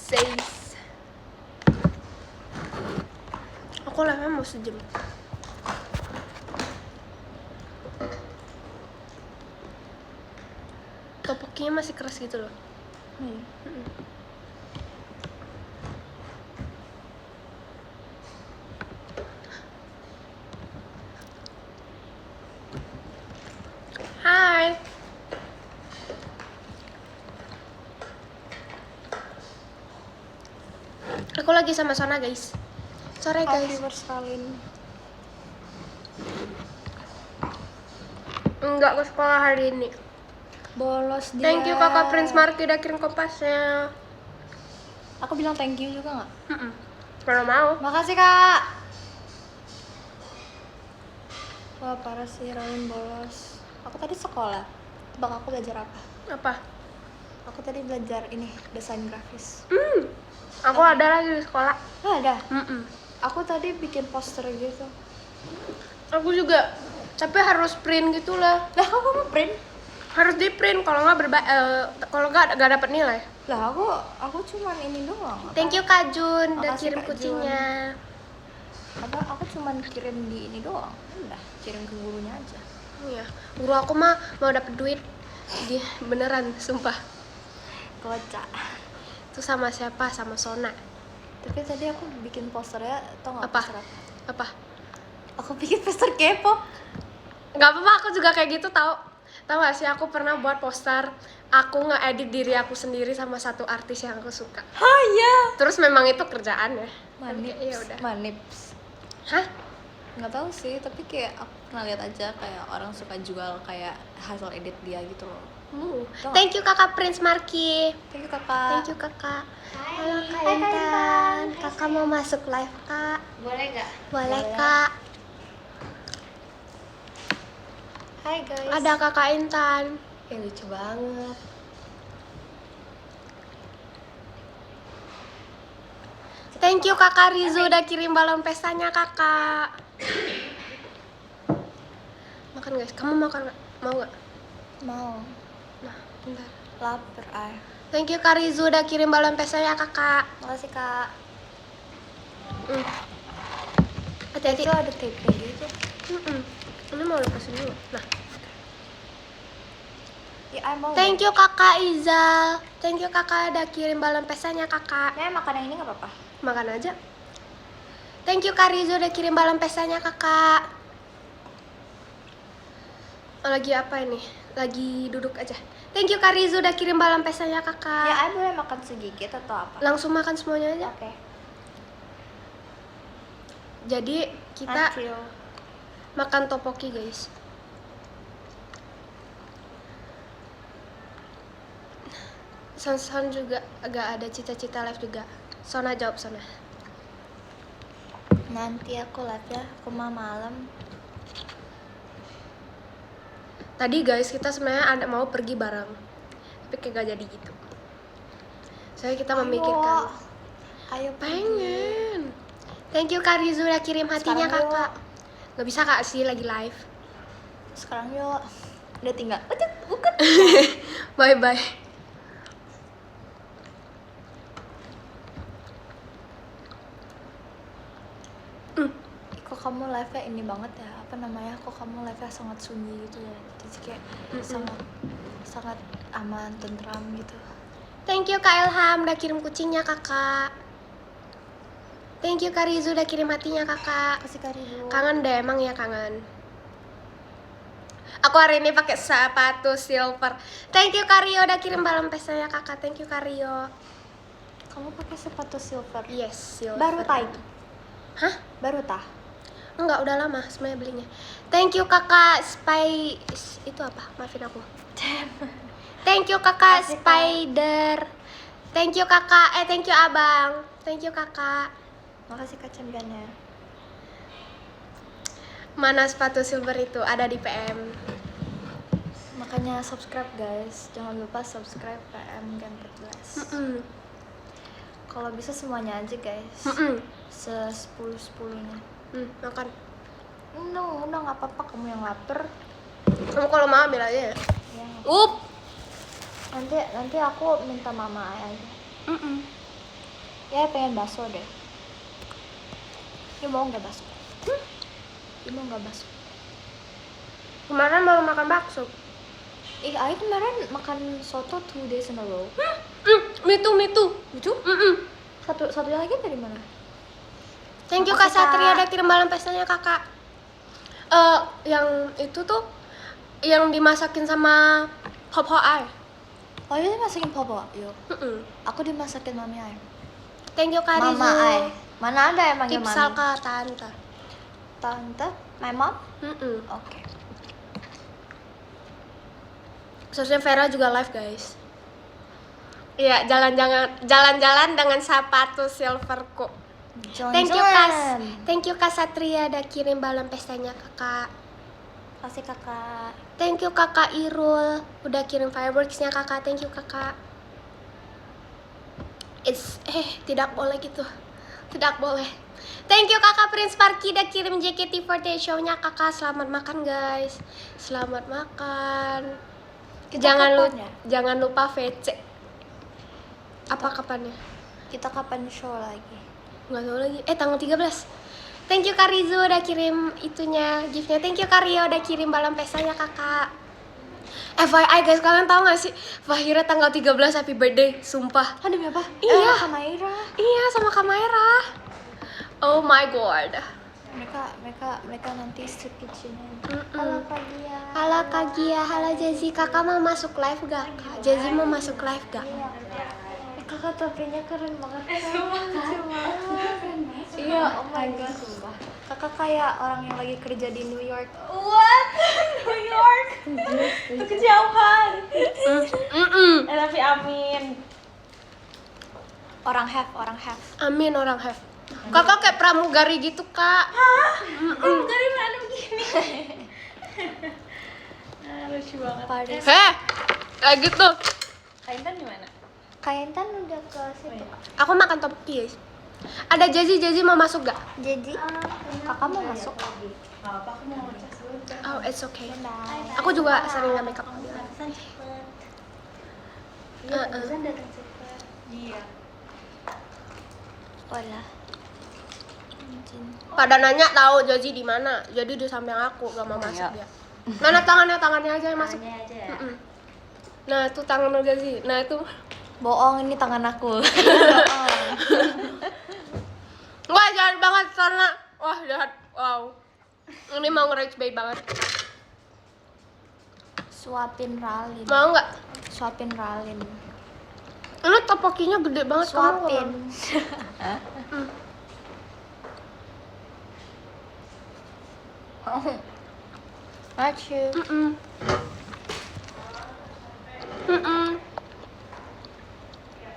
says. Aku live-nya mau sejam. Topokinya masih keras gitu loh. Hai. Aku lagi sama Sona guys. Sore guys. Enggak ke sekolah hari ini. Bolos dia. Thank you kakak Prince Marky udah kirim kompasnya. Aku bilang thank you juga nggak? Kalau mau. Makasih kak. Wah parah sih Rolin bolos. Aku tadi sekolah. Tebak aku belajar apa? Apa? Aku tadi belajar ini desain grafis. Aku ada lagi di sekolah. Ada. Aku tadi bikin poster gitu. Aku juga. Tapi harus print gitu lah. Lah kok kamu print? Harus di print kalau nggak dapat nilai. Lah aku cuman ini doang. Thank you Kak Jun udah Makasih, kirim Kak kucingnya. Aku cuman kirim di ini doang. Udah kirim ke gurunya aja. Iya. Guru aku mah mau dapat duit. Dia beneran sumpah. Kocak. Itu sama siapa? Sama Sona. Tapi tadi aku bikin posternya, tau nggak Apa? poster apa? Apa? Aku bikin poster K-pop. Nggak apa-apa, aku juga kayak gitu tau gak sih, aku pernah buat poster aku nge-edit diri aku sendiri sama satu artis yang aku suka. Ya. Terus memang itu kerjaan ya. Manips. Iya udah. Manips. Hah? Nggak tahu sih, tapi kayak aku pernah lihat aja kayak orang suka jual kayak hasil edit dia gitu loh. Tau Thank you kakak Prince Marky. Thank you kakak. Thank you kakak. Hai. Halo Kak Hai, Kak Intan. Intan. Kakak mau masuk live kak? Boleh nggak? Boleh Boleh. kak. Hai guys. Ada kakak Intan. Lucu banget. Thank you kakak Rizu udah kirim balon pestanya kakak. Makan guys, kamu makan nggak? Mau nggak? Mau. Nah, bentar. Lapar ay. Thank you kak Rizu udah kirim balon pestanya kakak. Makasih kak. Hati-hati. Itu ada tape gitu. Ini mau lepasin dulu. Nah. Ya, ay mau. Thank you kakak Izal. Thank you kakak udah kirim balon pestanya kakak. Nah, makan yang ini nggak apa-apa. Makan aja. Thank you kak Rizu udah kirim balon pestanya kakak. Lagi apa ini? Lagi duduk aja. Thank you kak Rizu udah kirim balon pestanya kakak. Ya, ay boleh makan segigit atau apa? Langsung makan semuanya aja. Oke. Jadi kita Thank you. makan topoki guys. Son juga agak ada cita-cita live juga. Sona jawab Sona. Nanti aku live ya, aku mau malam. Tadi guys kita sebenarnya mau pergi bareng, tapi kayak gak jadi gitu. Soalnya kita memikirkan. Ayo Pengen. Thank you Kak Rizu udah kirim hatinya Sekarang kakak. Gak bisa kak sih lagi live. Sekarang yuk. Udah tinggal. Bukan. Bye bye. Kok kamu live-nya ini banget ya? Apa namanya? Kok kamu live-nya sangat sunyi gitu ya? Jadi kayak sangat aman, tentram gitu. Thank you Kak Ilham udah kirim kucingnya kakak. Thank you Kak Rizu udah kirim hatinya kakak. Kasih Kak Rizu. Kangen deh emang ya kangen. Aku hari ini pakai sepatu silver. Thank you Kak Rio udah kirim balon pestanya kakak. Thank you Kak Rio. Kamu pakai sepatu silver? Yes, silver. Baru tah itu? Hah? Baru tah? Enggak, udah lama sebenarnya belinya. Thank you kakak itu apa? Maafin aku. Thank you kakak Kasih, Kak. Spider. Thank you kakak. Thank you abang. Thank you kakak. Makasih Kak championnya. Mana sepatu silver itu? Ada di PM. Makanya subscribe guys. Jangan lupa subscribe PM Gen 14. Kalau bisa semuanya aja guys. 10-10-nya. Makan. Udah nggak apa-apa, kamu yang lapar. Kamu kalau mau ambil aja ya. Ya. Nanti aku minta mama aja. Ya pengen bakso deh. Ini mau nggak bakso? Ini mau nggak bakso? Kemarin baru makan bakso. Aku kemarin makan soto 2 days in a row. Me too. Itu? Satunya lagi dari mana? Thank you Makasih, Kak Satria Kak. udah kirim balon pestanya kakak. Yang itu tuh yang dimasakin sama Hop Ai. Oh iya dimasakin popo, yuk. Mm-mm. Aku dimasakin mami Ai. Thank you Kak Rizu. Mama Ai. Mana ada yang manggil Tipsal mami? Kak Tante. Tante, my mom? Mm-mm. Oke. Seharusnya Vera juga live guys. Iya, jalan-jalan dengan sepatu silverku. Thank you Kak Satria udah kirim balon pestanya kakak. Kasih kakak. Thank you Kakak Irul udah kirim fireworksnya kakak. Thank you kakak. Tidak boleh gitu. Tidak boleh. Thank you Kakak Prince Parky udah kirim JKT48 show-nya kakak. Selamat makan guys. Selamat makan. Kita kapan ya? Jangan lupa VC. Apa kapannya? Kita kapan show lagi? Nggak tahu lagi. Tanggal 13. Thank you Kak Rizu udah kirim itunya, giftnya. Thank you Kak Rio udah kirim balon pestanya kakak. FYI guys, kalian tahu gak sih Fahira tanggal 13 happy birthday, sumpah. Demi apa? Iya. Sama Ira. Iya, sama kamera. Oh my god. Mereka nanti sketchnya. Mm-mm. Kak Gia. Halo Kak Gia, halo Jazzy. Kakak mau masuk live gak? Kak Jazzy mau masuk live gak? Kakak topinya keren banget. Iya, oh my god, sumpah. Kakak kayak orang yang lagi kerja di New York. What? New York? Itu kejauhan. Tapi amin. Orang have. Amin orang have. Kakak kayak pramugari gitu kak. Dari mana begini? Lucu banget. Paris. Kayak gitu. Kaintan di mana? Kaintan udah ke situ. Aku makan topi guys. Ada Jazzy mau masuk gak? Jadi kakak mau masuk? Gak apa, aku mau ngecas dulu. Oh it's okay. Bye. Aku juga sering nggak makeup. Barusan cepet. Iya, Barusan datang cepet. Iya. Wala. Pada nanya tahu Jazzy di mana. Jadi dia samping aku gak mau masuk dia. Mana tangannya aja yang masuk. Tangannya aja ya. Mm-mm. Nah itu tangan Jazzy. Nah itu. Bohong, ini tangan aku. Bohong. Wah jahat banget karena wah jahat. Wow. Ini mau nge-rage bait banget. Suapin Ralin. Mau nggak? Suapin Ralin. Ini topokinya gede banget. Suapin. Acu.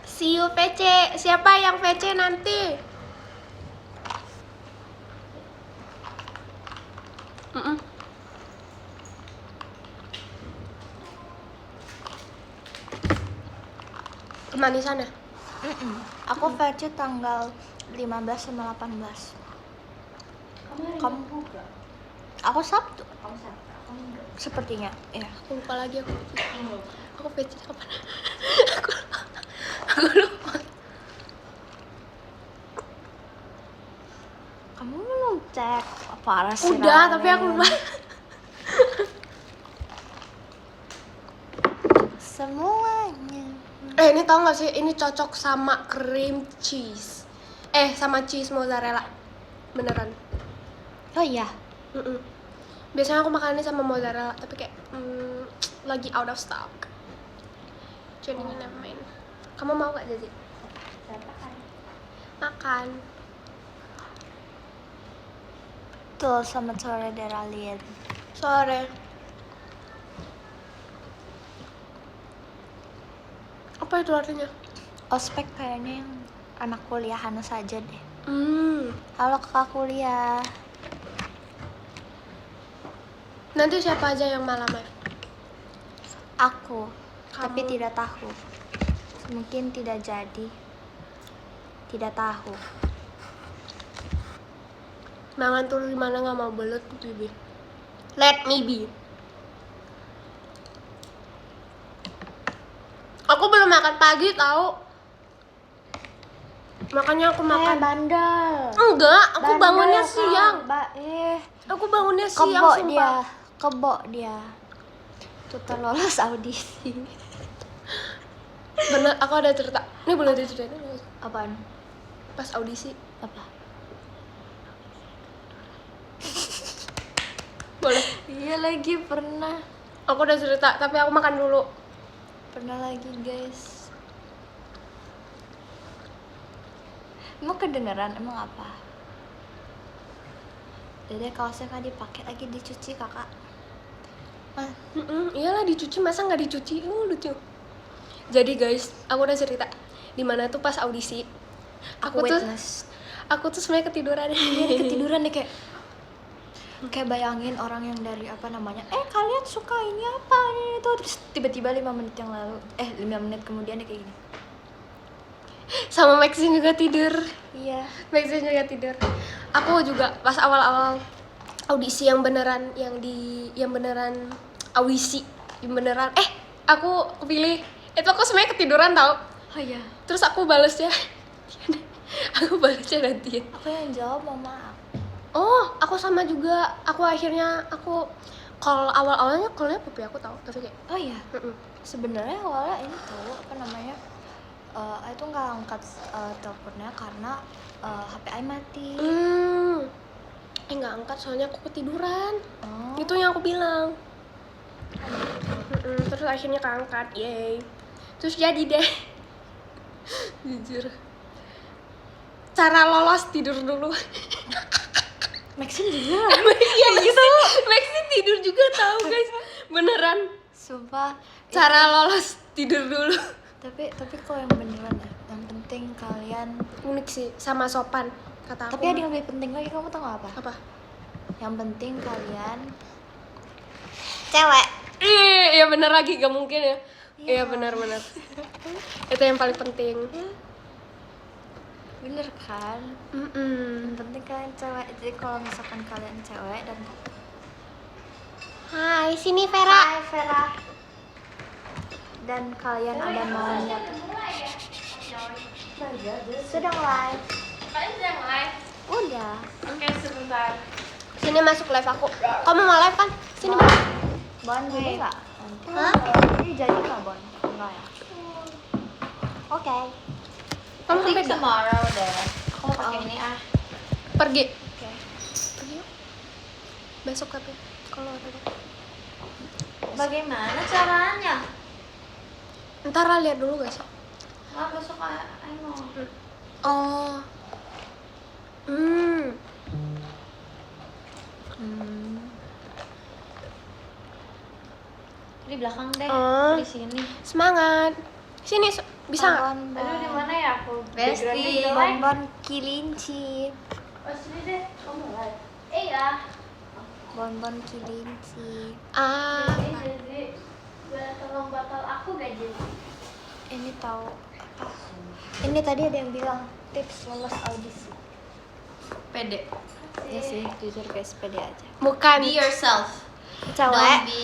See you VC. Siapa yang VC nanti? Kemanisan ya? Aku VC tanggal 15 sama 18. Kamu juga. Aku Sabtu. Kamu siapa? Kamu enggak. Sepertinya. Iya. Aku lupa lagi aku. Kamu. Aku VC kapan? aku lupa. Kamu belum cek. Parah sih. Udah, Ralin. tapi aku lupa. Semuanya. Ini tau gak sih? Ini cocok sama cream cheese. Sama cheese mozzarella. Beneran. Oh iya. Biasanya aku makannya sama mozzarella, tapi kayak lagi out of stock. Jadi ini namain. Kamu mau gak Jazzy? Siapa kan? Makan. Tuh sama sore dari Ralin. Sore. Apa itu artinya? Ospek kayaknya yang anak kuliahan saja deh. Halo kakak kuliah. Nanti siapa aja yang malam ya? Aku. Tapi Kamu. tidak tahu. Mungkin tidak jadi. Tidak tahu. Mangan turun di mana nggak mau belut bibi. Let me be. Aku belum makan pagi tahu. Makanya aku Kayak makan. bandel. Enggak, aku Bandel, bangunnya Kak. siang. Aku bangunnya siang Kebo sumpah. dia. Kebo dia. Tuh lolos audisi. Bener, aku ada cerita. Ini boleh diceritain nggak? Apaan? Pas audisi. Apa? Boleh. Iya lagi pernah. Aku udah cerita, tapi aku makan dulu. Pernah lagi guys. Emang kedengeran emang apa? Dede kaosnya nggak dipakai lagi dicuci kakak. Iyalah dicuci, masa nggak dicuci? Lucu. Jadi guys, aku udah cerita di mana tuh pas audisi. Aku tuh witness. sebenarnya ketiduran. Iya ketiduran deh kayak bayangin orang yang dari apa namanya kalian suka ini apa ini itu terus tiba-tiba 5 menit yang lalu 5 menit kemudian dia kayak gini. Sama Maxine juga tidur. Iya. Maxine juga tidur. Aku juga pas awal-awal audisi yang beneran audisi yang beneran aku kepilih. Itu aku sebenarnya ketiduran tau. Oh iya. Terus aku balesnya aku balesnya nanti. Aku yang jawab mama. Oh, aku sama juga. Aku akhirnya call awalnya callnya papi aku tahu, tapi kayak Oh iya. Sebenarnya awalnya ini tuh apa namanya? Itu nggak angkat teleponnya karena HP I mati. Nggak angkat soalnya aku ketiduran. Oh. Itu yang aku bilang. Terus akhirnya keangkat, yay. Terus jadi deh. Jujur. Cara lolos tidur dulu. Maxine juga. Iya gitu. Maxine tidur juga tahu guys. Beneran. Sumpah. Cara lolos tidur dulu. Tapi kalau yang beneran ya, yang penting kalian. Unik sih, sama sopan kata aku. Tapi ada yang lebih penting lagi, kamu tau gak apa? Apa? Yang penting kalian cewek. Iya bener lagi, gak mungkin ya. Iya Iya. benar. Itu yang paling penting. Bener kan? Yang penting kalian cewek. Jadi kalau misalkan kalian cewek dan Hai, sini Vera. Hai Vera. Dan kalian ada maunya sedang live. Kalian sedang live? Udah. Oke, sebentar. Sini masuk live aku. Kamu mau live kan? Sini masuk. Bon jadi nggak? Hah? Ini jadi nggak Bon? Enggak ya? Oke. Kamu sampai tomorrow deh. Aku mau pakai Oh. ini pergi. Oke. Pergi yuk. Besok tapi kalau ada. Bagaimana caranya? Ntar lah lihat dulu guys. Nggak, besok I mau. Oh. Di belakang deh. Oh. Di sini. Semangat. Sini bisa nggak? Aduh, di mana ya aku? Besti. Backgroundnya jelek. Bonbon kilinci. Oh, sini deh. Kamu live. Iya. Bonbon kilinci. Jadi tolong bakal aku gak jadi. Ini tahu apa? Ini tadi ada yang bilang tips lolos audisi. Pede. Ya sih, jujur guys, pede aja. Bukan. Be yourself. Cewek Don't be.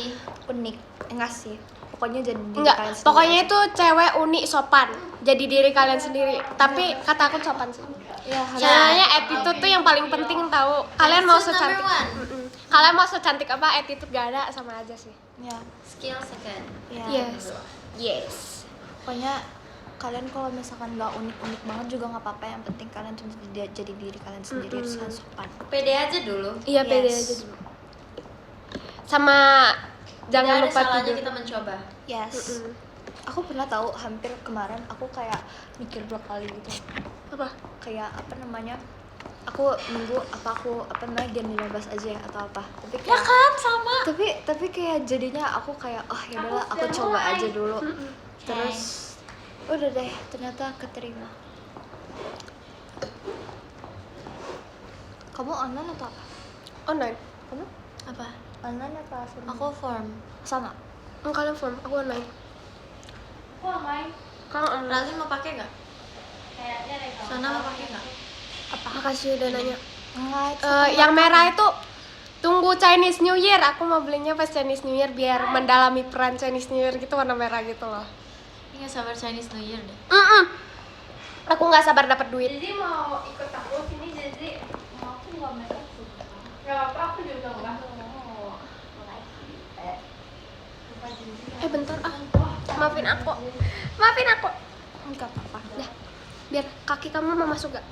unik. Enggak sih. Pokoknya jadi diri Enggak, kalian sendiri pokoknya aja. itu cewek unik sopan. Jadi diri kalian sendiri. Tapi kata aku sopan sih. Ya, harus. Soalnya attitude tuh yang paling penting tahu. Kalian mau Attitude secantik. number one. Kalian mau secantik apa, attitude gak ada sama aja sih. Ya, Skill second. ya. Yes. Yes. Pokoknya kalian kalau misalkan nggak unik-unik banget juga nggak apa-apa. Yang penting kalian tuh jadi diri kalian sendiri, terus kalian sopan. Pede aja dulu. Iya, pede Yes. aja dulu. Sama jangan Nggak ada lupa salahnya tidur. kita mencoba. Yes. Aku pernah tahu hampir kemarin aku kayak mikir 2 kali gitu. Apa? Kayak apa namanya? Aku nunggu apa namanya Gen 15 aja ya atau apa. Tapi kayak, kan sama. tapi kayak jadinya aku kayak ya udahlah aku coba aja dulu. Terus udah deh ternyata keterima. Kamu online atau apa? Online. Kamu Apa? online apa offline? Aku form. Sama. Kalian form, aku online. Kok main? Kalau online. Razin mau pakai nggak? Kayaknya deh. Sana mau pakai nggak? Makasih udah nanya. Enggak. Yang merah itu tunggu Chinese New Year. Aku mau belinya pas Chinese New Year biar mendalami peran Chinese New Year gitu, warna merah gitu loh. Ini nggak sabar Chinese New Year deh. Aku nggak sabar dapat duit. Jadi mau ikut aku sini, jadi Mau aku nggak makeup sih. nggak apa-apa, aku juga nggak. Bentar maafin aku. Maafin aku. Enggak apa-apa. Dah. Biar kaki kamu mau masuk gak?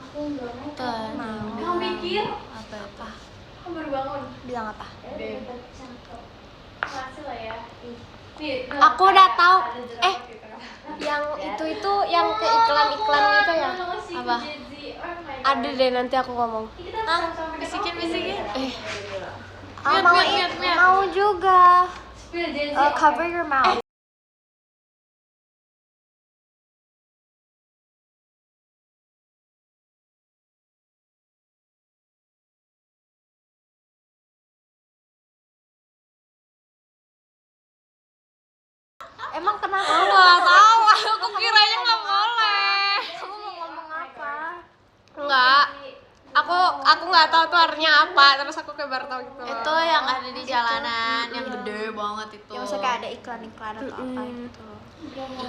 Aku nggak mau. Mau. Kamu mikir? Apa? Kamu baru bangun. Bilang apa? Beb. Masih lah ya. Nih, Aku udah tahu. ada jerawat gitu. Yang itu yang ke iklan-iklan itu ya. Apa? Ada deh, nanti aku ngomong. Bisikin. Ah, Mau juga. Spill Jay-Z. Cover your mouth. Emang kenapa? Nggak tahu, aku kiranya nggak boleh. Kamu mau ngomong apa? Enggak. Aku nggak tahu tuh artinya apa, terus aku kayak baru tahu gitu. Itu yang ada di jalanan yang gede banget itu. Ya maksudnya kayak ada iklan-iklan atau apa gitu.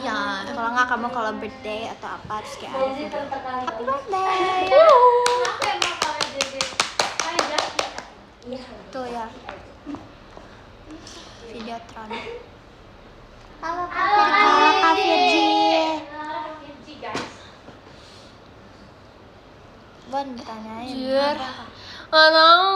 Iya. Kalau nggak kamu kalau birthday atau apa terus kayak ada Jay-Z video. terkenal. Happy birthday. Kenapa emang kalau Jay-Z? Hai, Jackie. Tuh ya. Videotron. Halo Kak Virgi. Kak Virgi, guys. Bon ditanyain. Jujur. Nggak tahu.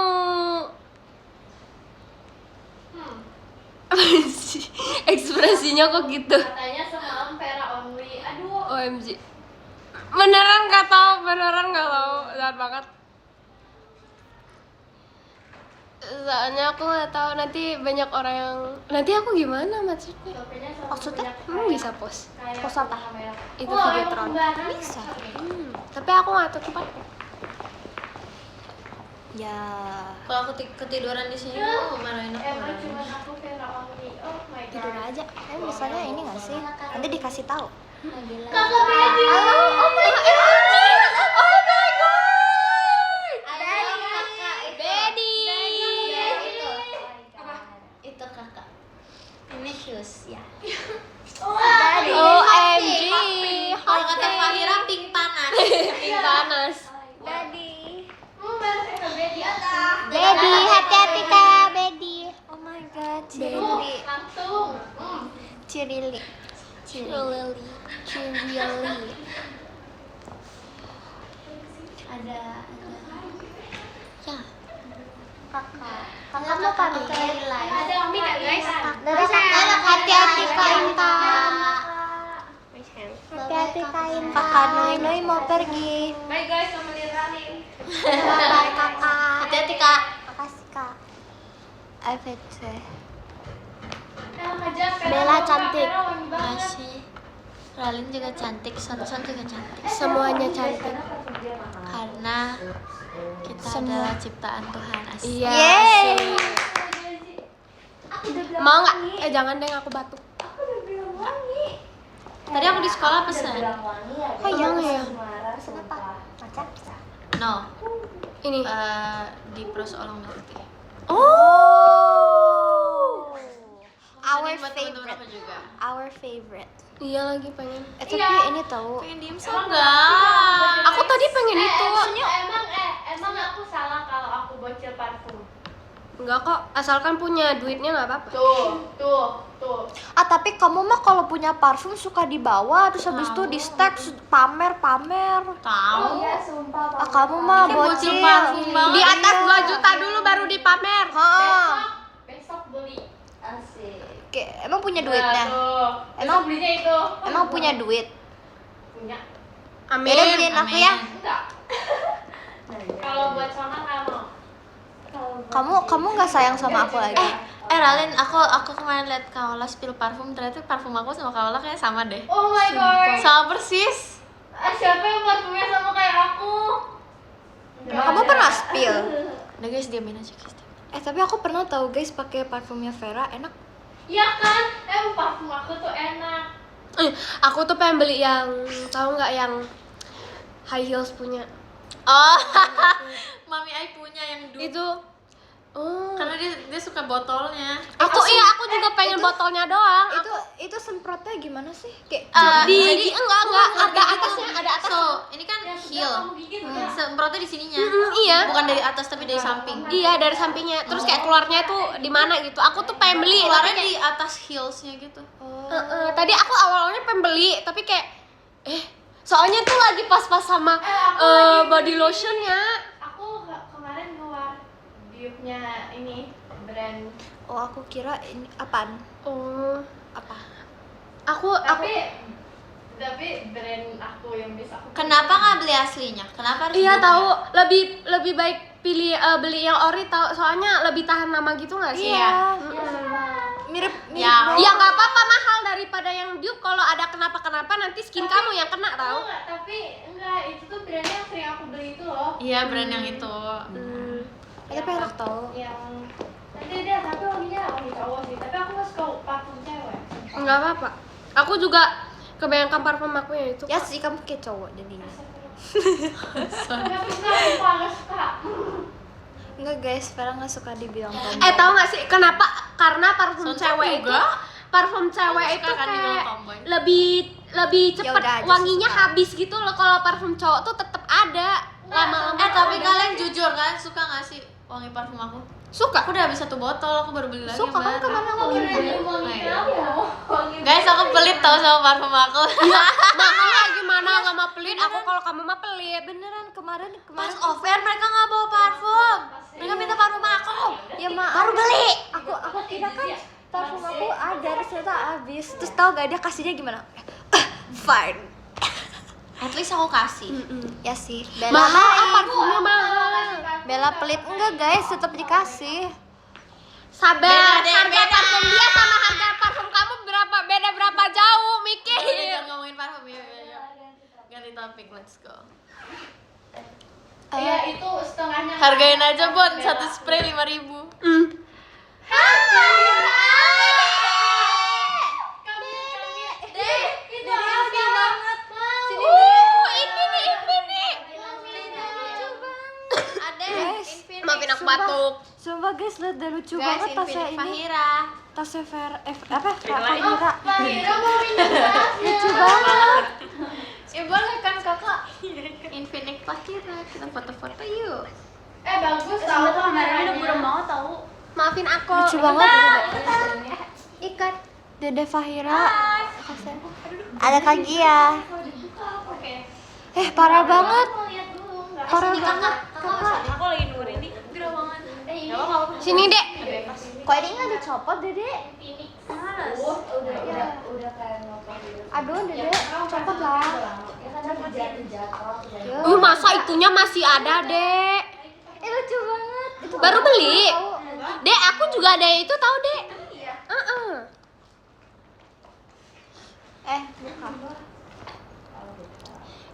Apa sih? Ekspresinya kok gitu. Katanya semalam Vera only. Aduh. OMG. Beneran nggak tahu, jahat banget. Soalnya aku nggak tahu, nanti banyak orang yang nanti aku gimana maksudnya? Maksudnya? Bisa post Post apa? itu videotron. Bisa. Tapi aku nggak tahu tempatnya. Ya. Kalau aku ketiduran di sini mau marahin aku. Emang cuma aku Vera only. Oh my god. Tidur aja. Misalnya ini nggak sih? Nanti dikasih tahu. Kakak Virgi. Oh my god. Oh my god. Daddy. Itu kakak. Ini shoes ya. OMG. Kalau kata Fahira pink panas. Pink panas. Daddy. Baby, hati-hati kak, Daddy. Oh my god, Cirili. langsung. Cirili. Cirili. Ada. Ya. Kakak. Kakak mau pamit. Ada Omi nggak guys? Hati-hati kak Intan. Hati-hati kak Intan. Kakak Noi mau pergi. Bye guys, sama Niralin. Bye kakak. Hati-hati Kak. Makasih kak. AVC. Bella cantik. Makasih. Ralin juga cantik, Son juga cantik. Semuanya cantik. Karena kita adalah ciptaan Tuhan asli. Iya. Yeay. sih. Mau nggak? Jangan deh, aku batuk. Tadi aku di sekolah pesen. Oh iya ya. Pesen apa? Macam? No. Ini. Di Pros Olong Putih. Oh. Our Ini buat temen-temen favorite. aku juga. Our favorite. Iya lagi pengen. Tapi ini tahu. Pengen diem enggak? Aku tadi pengen itu. Emang aku salah kalau aku bocil parfum. Enggak kok, asalkan punya duitnya nggak apa-apa. Tuh. Tapi kamu mah kalau punya parfum suka dibawa terus habis itu di stack pamer. Tahu. Kamu mah Kayak bocil bocil. parfum banget. Di atas 2 juta dulu baru dipamer. Besok beli. Asik. Kayak emang punya duitnya. Emang belinya itu? Emang punya duit. Punya. Amin. Yaudah beliin aku ya. Enggak. Kalau buat Sona nggak mau. Kamu nggak sayang sama aku lagi. Ralin, aku kemarin liat Kaola spill parfum, ternyata parfum aku sama Kaola kayak sama deh. Oh my god. Sama persis. Siapa yang parfumnya sama kayak aku? Kamu pernah spill? Udah guys, diamin aja guys. Tapi aku pernah tahu guys pakai parfumnya Vera enak. Iya kan? Parfum aku tuh enak. Aku tuh pengen beli yang tahu nggak yang high heels punya. Oh, Mami Ai punya yang dulu. Itu Oh. Karena dia suka botolnya. Aku juga pengen botolnya doang. Itu semprotnya gimana sih? Kayak Jadi enggak ada atasnya, ada atas. So, ini kan heel. Semprotnya di sininya. Iya. Bukan dari atas tapi dari samping. Iya, dari sampingnya. Terus kayak keluarnya tuh di mana gitu. Aku tuh pengen beli, Keluarnya tapi kayak di atas heelsnya gitu. tadi aku awalnya pengen beli, tapi kayak soalnya tuh lagi pas-pas sama body lotionnya. Aku kemarin ngeluar dupe-nya ini brand. Oh, aku kira ini apaan? Oh, Apa? aku Tapi brand aku yang bisa aku. Kenapa nggak beli aslinya? Kenapa harus iya dupe-nya? tahu lebih baik pilih beli yang ori, tahu soalnya lebih tahan lama gitu nggak sih? Iya. Mirip. Ya. Ya nggak apa-apa, mahal daripada yang dupe. Kalau ada kenapa-kenapa nanti skin kamu yang kena tahu. Enggak, itu tuh brandnya yang sering aku beli itu loh. Iya, brand yang itu. Tapi enak tau. Yang nanti dia tapi wanginya wangi cowok sih. Tapi aku nggak suka parfum cewek. Nggak apa-apa. Aku juga kebayangkan parfum aku yang itu. Ya sih, kamu kayak cowok jadinya. Nggak suka. Enggak guys, Vera nggak suka dibilang tomboy. Tahu nggak sih kenapa? Karena parfum Sunset cewek itu, juga. parfum cewek Suka itu kan dibilang kayak tomboy. lebih Ya cepet udah aja wanginya suka. habis gitu loh. Kalau parfum cowok tuh tetep ada lama-lama. Tapi kalian jujur kan suka nggak sih wangi parfum aku? suka. Aku udah habis 1 botol, aku baru beli lagi. Suka kamu kemana ngomong? Wangi kamu. Guys, aku pelit tau sama parfum aku. Mahal lah gimana nggak mau pelit? Aku kalau kamu mah pelit. Beneran kemarin Pas off-air mereka nggak bawa parfum. Mereka minta parfum aku. Ya maaf. Baru beli. Aku kira kan parfum aku ada, ternyata habis. Terus tahu gak dia kasihnya gimana? Fine. At least aku kasih. Ya sih. Mahal, parfumnya mahal. Bella pelit enggak guys, tetap dikasih. Sabar, Beda deh, harga beda. parfum dia sama harga parfum kamu beda berapa jauh, mikir. Udah, jangan ngomongin parfum ya. Ganti topik, let's go. Iya, itu setengahnya. Hargain aja Bon, 1 spray 5.000. Maafin aku batuk. Sumpah guys, lihat deh lucu Guys, banget tasnya Infinite ini. Fahira. Tasnya apa? Fahira. Fahira mau minum gelasnya. Lucu banget. Ya boleh kan kakak. Infinite Fahira, kita foto-foto yuk. Bagus tau kameranya. banget tahu. Maafin aku. Lucu banget. Ikat. Dede Fahira. Ada Kak Gia. Parah banget. Parah banget. Aku lagi nungguin ini. Sini, Dek. Kok ini nggak dicopot, Dede? Aduh, Dede, copot lah. Masa itunya masih ada, Dek? Lucu banget. Itu Baru beli. tahu. Dek, aku juga ada itu tahu, Dek. Buka.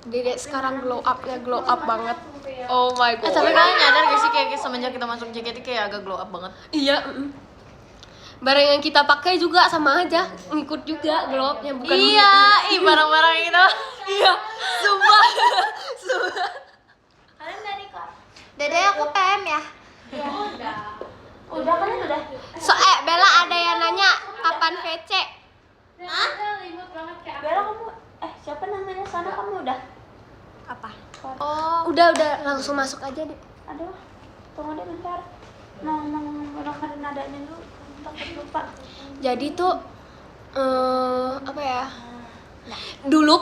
Dedek sekarang glow up banget. Oh my god. Tapi kalian nyadar gak sih kayak semenjak kita masuk JKT kayak agak glow up banget. Iya. Barang yang kita pakai juga sama aja, ngikut juga glow upnya bukan. Iya, barang-barang itu. Iya. Sumpah. Sumpah. Dede aku PM ya. Udah kan udah. Bella ada yang nanya kapan VC? Limut banget kayak Bella kamu siapa namanya sana kamu udah? Apa? Oh, Udah langsung masuk aja deh. Aduh, tunggu deh bentar. Mau dengerin nadanya dulu, takut lupa. Jadi tuh apa ya? Dulu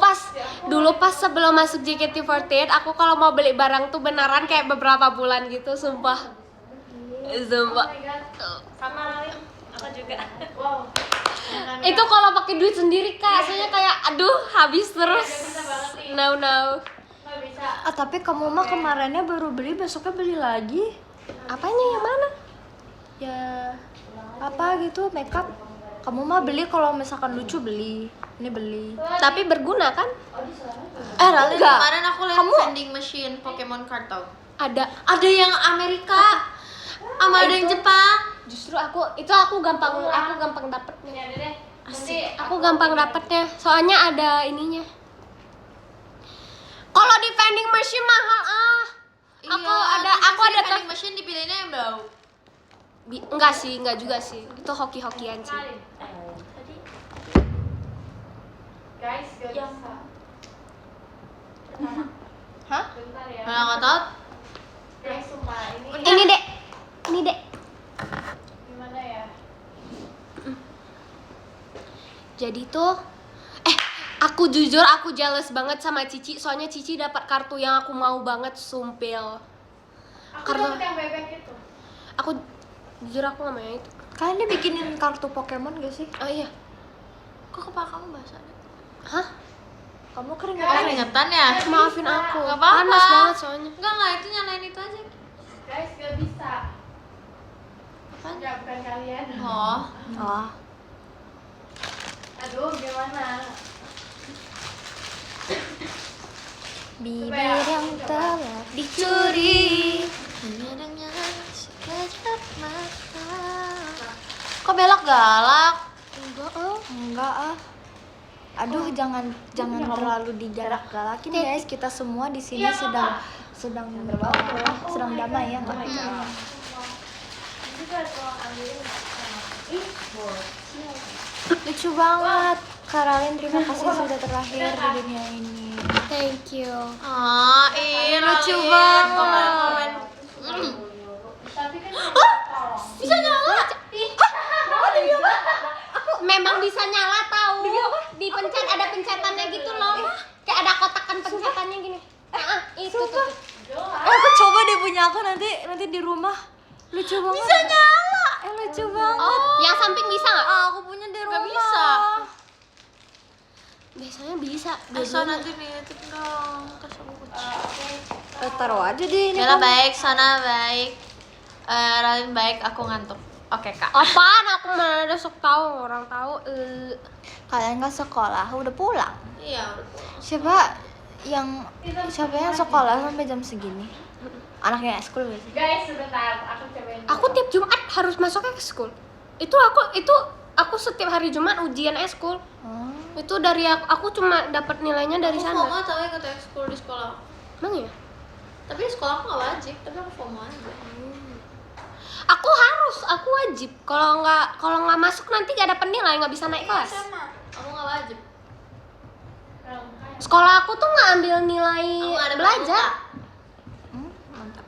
pas sebelum masuk JKT48 aku kalau mau beli barang tuh beneran kayak beberapa bulan gitu, sumpah. Sumpah. Sama Lali, aku juga. wow. Itu kalau pakai duit sendiri Kak, rasanya kayak aduh habis terus. No. Nggak bisa. Tapi kamu mah kemarinnya baru beli, besoknya beli lagi. Apanya yang mana? Ya apa gitu, makeup. Kamu mah beli kalau misalkan lucu beli. Ini beli. Tapi berguna kan? Rally Enggak. kemarin aku lihat Kamu- vending machine Pokemon card tau. Ada. Ada yang Amerika, sama ada yang Jepang. Justru aku gampang dapetnya. Ya udah deh. Nanti Aku gampang dapetnya, soalnya ada ininya. Kalau di vending machine mahal Aku ada vending machine dipilihnya yang bau. Enggak sih, enggak juga sih. Itu hoki-hokian sih. Tadi Guys, gak Yang- bisa. Hah? Bentar ya. Mana nggak tahu. Guys, sumpah ini Ini Dek. Ini Dek. gimana ya? Jadi tuh aku jujur aku jealous banget sama Cici, soalnya Cici dapat kartu yang aku mau banget, sumpil. Aku Karena- dapet yang bebek itu. Aku jujur aku gak mau yang itu. Kalian dia bikinin kartu Pokemon gak sih? Oh iya. Kok kepala kamu basah? Hah? Kamu Oh, keringetan. keringetan ya? Maafin aku. Nggak apa-apa. Panas banget soalnya. Enggak, itu nyalain itu aja. Guys, gak bisa. Apaan? Enggak, bukan kalian. Oh, Oh. Aduh, gimana? Bibir yang telah Dicuri. menyadangnya sekejap mata. Kok belok galak? Enggak ah. Aduh, jangan terlalu digalak-galakin guys. Kita semua di sini sedang sedang damai ya nggak? Lucu banget. Karalin, terima kasih sudah terlahir di dunia ini. Thank you. Ah, lucu banget. Komen. Tapi kan Bisa nyala? Memang bisa nyala tahu. Dipencet ada pencetannya gitu loh. Kayak ada kotakan pencetannya gini. Itu tuh. Aku coba deh punya aku nanti di rumah. Lucu banget. Bisa nyala. Lucu banget. Yang samping bisa nggak? Aku punya di rumah. Nggak bisa. Biasanya bisa. So nanti nitip dong. Kasih aku kucing. Taruh aja deh ini. Bella baik, Sana baik, Ralin baik, aku ngantuk. Oke kak. Apaan? Aku mana ada sok tahu orang tahu. Kalian nggak sekolah, udah pulang. Iya. Siapa yang sekolah sampai jam segini? Anaknya school gak sih? guys, sebentar, aku cobain. Aku tiap Jumat harus masuknya ke school. Itu aku setiap hari Jumat ujian eskul. Oh. Itu dari aku cuma dapat nilainya dari Aku sana. FOMO tau ikut ekskul di sekolah. Emang ya? Tapi di sekolah aku nggak wajib, tapi aku FOMO aja. Aku wajib. Kalau nggak masuk nanti gak dapat nilai, nggak bisa naik kelas. Aku nggak wajib. Sekolah aku tuh nggak ambil nilai Aku nggak ada belajar. Mantap.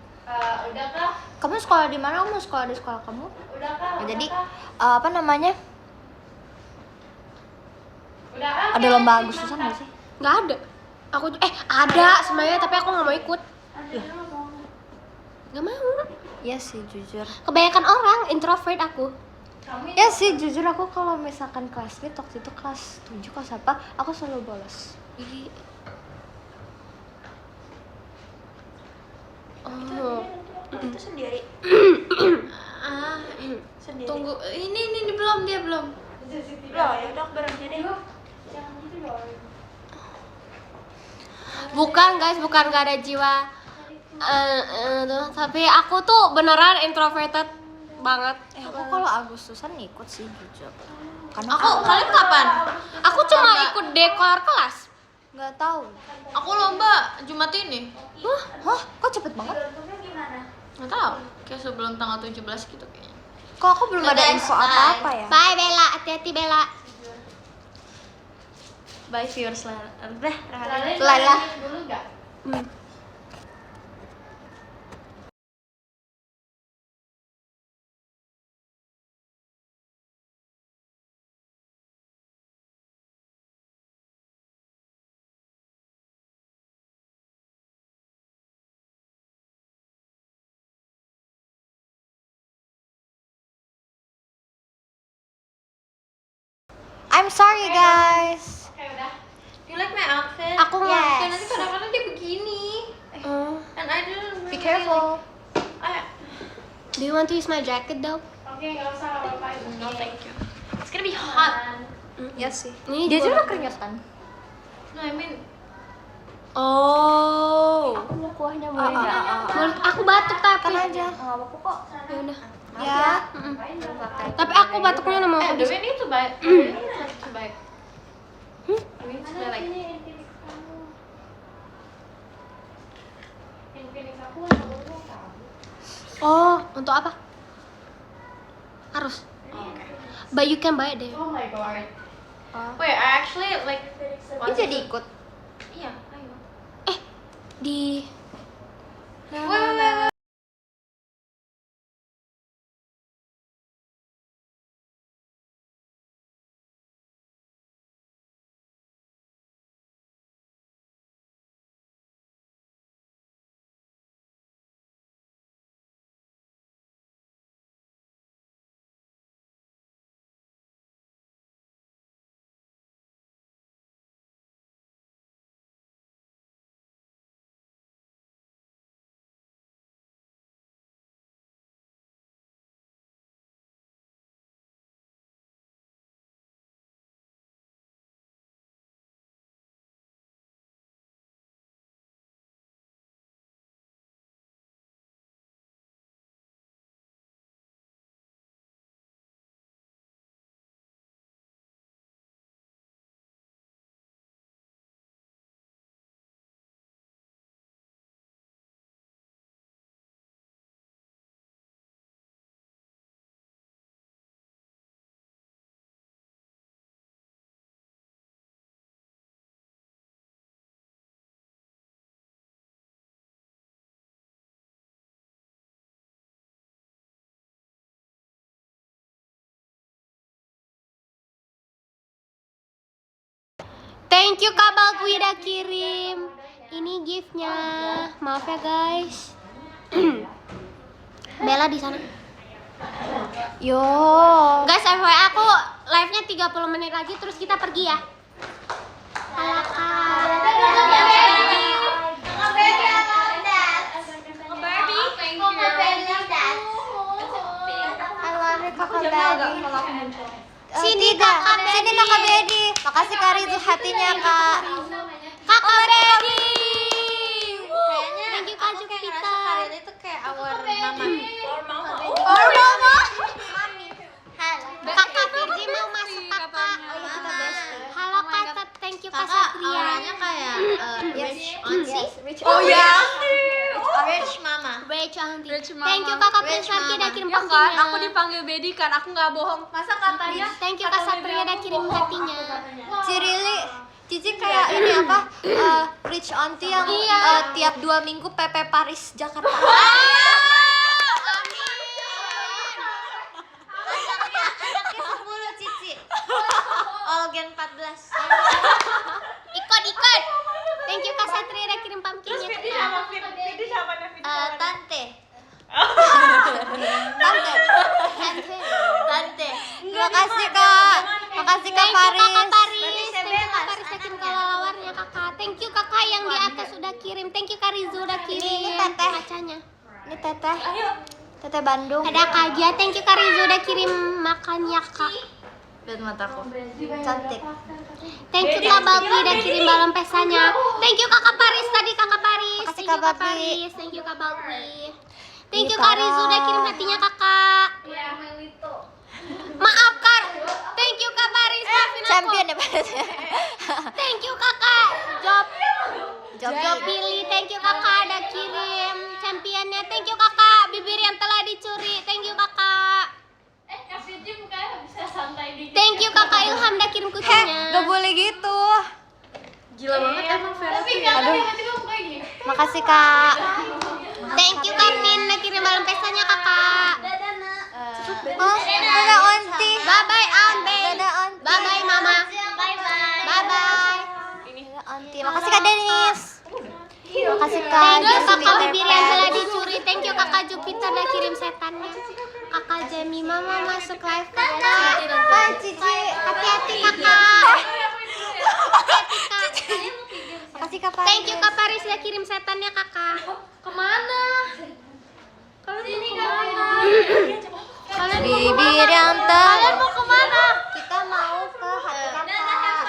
Udah kah? Kamu sekolah di mana? Kamu sekolah di sekolah kamu? Udah kah? Ya, jadi Udah kah? apa namanya? Udah kah? Ada lomba Agustusan gak sih? Nggak ada. Aku ada sebenarnya tapi aku nggak mau ikut. Nggak mau. Iya sih, jujur. Kebanyakan orang introvert aku. Kamu Ya sih, jujur aku kalau misalkan kelas meet waktu itu kelas 7 kelas apa, aku selalu bolos. Oh. itu sendiri. Ah, Sendiri. tunggu. Ini belum dia belum. Loh, ya udah aku berhenti deh. jangan gitu dong. Bukan guys, bukan gak ada jiwa. Tapi aku tuh beneran introverted banget. Aku kalau Agustusan ikut sih jujur. Karena Kalian kapan? Aku cuma ikut dekor kelas. nggak tahu. Aku lomba Jumat ini. Hah? Kok cepet banget? Beruntungnya gimana? Nggak tahu. Kayak sebelum tanggal 17 gitu kayaknya. Kok aku belum ada Guys, info bye. apa-apa ya? Bye Bella, hati-hati Bella. Bye viewers lah. Kalian Laila. nyanyi dulu nggak? I'm sorry guys. Oke, udah. You like my outfit? Aku nggak. Yes. Nanti kadang-kadang dia begini. And I didn't Be really careful. Do you want to use my jacket though? Oke, nggak usah apa-apa itu. No thank you. It's gonna be hot. Ya sih. Ini Dia juga- juga keringetan. No, I mean Oh. Aku mau kuahnya Ah, boleh ah, nggak? ah, ah. Boleh, aku batuk tapi. Kan aja. Nggak apa-apa kok. Ya udah. Ya. Tapi aku batuknya nama aku. do we need to buy? Do we need to buy? Do we need to buy like Infinix aku ada logo tahu. Oh, untuk apa? Harus. But you can buy it there. Oh my god. Oh. Wait, I actually like. Ini jadi ikut. Iya, ayo. Di Wait. Thank you Kak Balkwi udah kirim. Ini giftnya. Maaf ya guys. Bella di sana. Yo. Guys, FYI aku live-nya 30 menit lagi terus kita pergi ya. Halo Kak. I love you Kakak Bedi. Sini Tidak. Kakak Bedi. Sini Kakak Bedi. Makasih Kak Rizu hatinya Kak. Kakak Bedi. Kayaknya Thank you Kak aku kayak Jupiter. ngerasa Karin itu kayak our mama. Oh mama. Kakak Virgi mau masuk Kakak. Oh iya kita bestie. Halo Kak, thank you Kak Kakak Satria. auranya kayak rich auntie. Yes, rich Oh ya. Rich mama. Rich Auntie. Rich Mama. Thank you Kakak Rich Prisarki Mama. udah kirim Ya kan, pumpkinnya. aku dipanggil Bedi kan, aku nggak bohong. Masa katanya? Thank you Kak Satria udah kirim hatinya. Cirili, Cici kayak ini apa? Rich auntie yang Iya. tiap 2 minggu PP Paris Jakarta. Anaknya 10 Cici. Olgen 14. Ikut. Thank you Kak Satria udah kirim pumpkinnya. Tante. Tante. Terima kasih Kak. Makasih Kak Thank you Paris. Kakak Paris. Thank you Kak Paris udah kirim kelelawarnya Kakak. Thank you Kakak yang di atas udah kirim. Thank you Kak Rizu udah kirim. Ini teteh. Kacanya. Ini Teteh. Teteh Bandung. Ada Kak Gia. Thank you Kak Rizu udah kirim makannya Kak. Lihat mataku. Cantik. Thank you Kak Balpi udah kirim balon pesanya. Thank you Kakak Paris tadi Kakak Paris. Makasih, Thank you Kak Kak Balpi. Paris. Thank you Kak Balpi. Thank Ini you Kak parah. Rizu udah kirim hatinya Kakak. Maaf Kak. Thank you Kak Paris. Maafin aku. Champion ya Paris. Thank you Kakak. Job. Job. Job Billy. Thank you Kakak udah kirim championnya. Thank you Kakak. Bibir yang telah dicuri. Thank you Kakak. Kasih Jim kayak bisa santai dikit. Thank you Kakak Ilham udah kirim kucingnya. Gak boleh gitu. Gila banget emang Vera. Tapi nggak tahu tiba-tiba muka gini. Makasih Kak. Thank you Kak Min udah kirim balon pestanya Kakak. Oh, dadah Onti. Bye bye Auntie. Dadah Onti. Bye bye Mama. Bye bye. Bye bye. Dadah Onti. Makasih Kak Denis. Makasih Kak. Thank you Kakak Justin bibir yang telah dicuri. Thank you Kakak Jupiter udah kirim setannya. Kakak Jamie Mama masuk live Kakak. Hai Cici. Hati-hati Kakak. Hati-hati Kak. Makasih Kak Paris. Thank you Kak Paris udah kirim setannya Kakak. Kemana? Sini kemana? Bibir yang Kalian ter. mau kemana? Kita mau ke hati Kakak.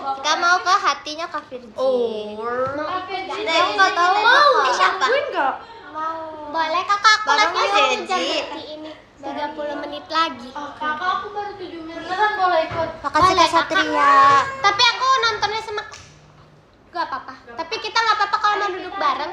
Kita mau ke hatinya Kak Virgi. Aku nggak tahu mau. Siapa? Boleh Kakak, aku Bareng live aja, jam Ji. berarti ini 30 menit lagi. Kakak aku baru 7 menit. Beneran boleh ikut. Makasih Boleh, Kak Satria. Tapi aku nontonnya sama gak apa-apa. Tapi kita nggak apa-apa kalau mau duduk bareng.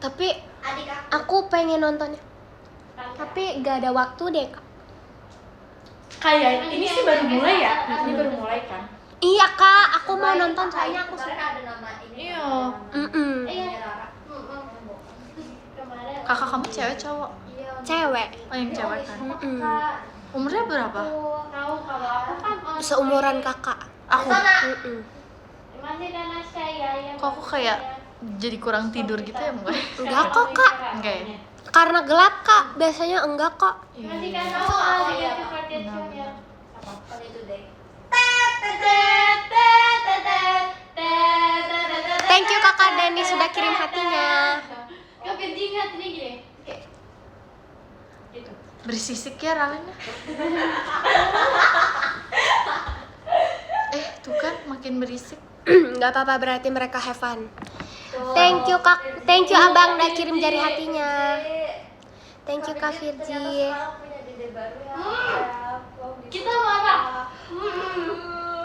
Tapi aku pengen nontonnya. Tapi gak ada waktu deh kak. Kayak ini sih baru mulai ya? Ini baru mulai kan? Iya kak, aku mau nonton soalnya aku suka. Iya. Kakak kamu cewek cowok? Cewek. Oh yang cewek kan. Umurnya berapa? Tahu kalau aku kan Seumuran kakak. Aku. masih dana saya. Kok aku kayak jadi kurang tidur gitu ya mungkin? Enggak kok kak. Enggak ya? Karena gelap kak. Biasanya enggak kok. Masih kan aku ya seperti Thank you kakak Dani sudah kirim hatinya. Kepentingan ini gini. Gitu. Bersisik ya Ralina. Tuh kan makin berisik. Nggak apa-apa berarti mereka have fun. Thank you kak, thank you abang udah kirim jari hatinya. Thank you kak Virgi. Kita marah.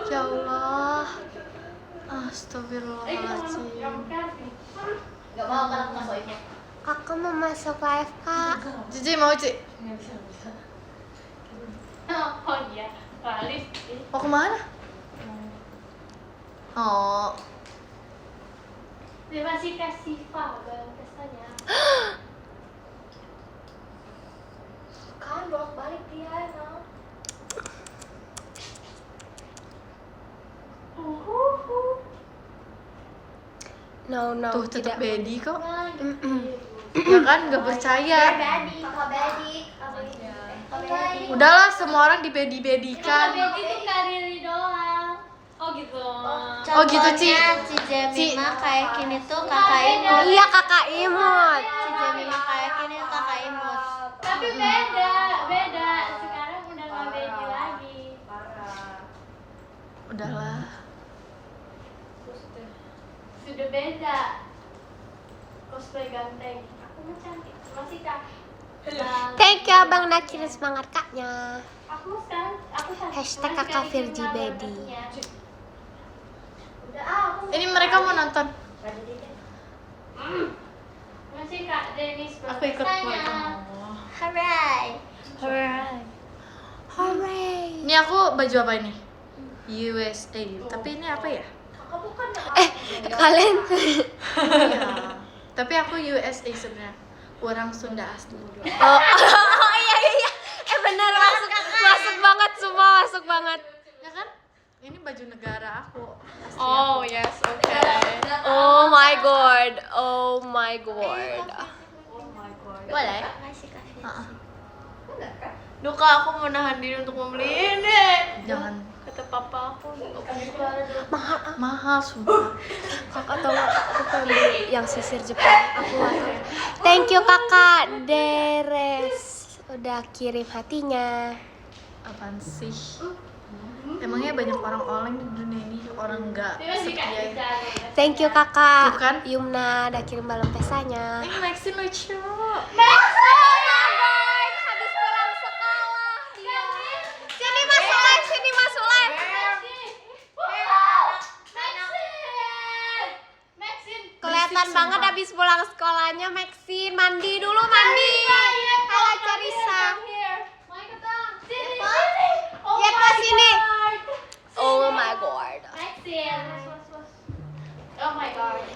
Ya Allah. Astagfirullahaladzim. Gak mau kan aku masuk itu. Kakak mau masuk live kak. Cici mau Ci? Oh iya, balik. Mau kemana? Oh, Terima kasih Pak dalam pestanya. Kan bolak-balik dia, no. No tuh tetap tidak. Bedi kok. Ya kan gak percaya. Kakak Bedi. Udahlah semua orang dibedi-bedikan. Bedi itu Kariri doang. Oh gitu. Oh gitu Ci. Si Jemima kayak gini tuh kakak imut. Iya kakak imut. Si Jemima kayak gini kakak imut. Tapi beda. Sekarang udah nggak Bedi lagi. Udahlah. Sudah beda. Cosplay ganteng. Aku mah cantik. Masih kak. Thank you abang udah kirim semangat kaknya. Aku sekarang cantik. Hashtag kakak Virgi Bedi. Ini mereka mau nonton. Masih kak Denis. Aku ikut mereka. Hooray. Hooray. Ini aku baju apa ini? USA. Tapi ini apa ya? Kalian Iya. Tapi aku USA sebenarnya. Orang Sunda asli. oh iya. Benar masuk banget semua masuk banget. Ya kan? Ini baju negara aku. Asli Oh aku. yes, okay. Oh my god. Boleh? Duh kak, aku mau nahan diri untuk membeli ini. Jangan. Kata papa aku. Mahal sumpah. Kakak tahu nggak, aku pengen beli yang sisir Jepang. Aku nggak tahu. Thank you kakak Deres udah kirim hatinya. Apaan sih? Emangnya banyak orang oleng di dunia ini, orang nggak setia ya? Thank you kakak Tuh kan? Yumna udah kirim balon pesanya. Ini Maxine lucu. Habis pulang sekolah dia. Sini masuk live. Kelihatan banget habis pulang sekolahnya Maxine. Mandi dulu mandi. Halo Carissa. Yepa sini. Oh my god.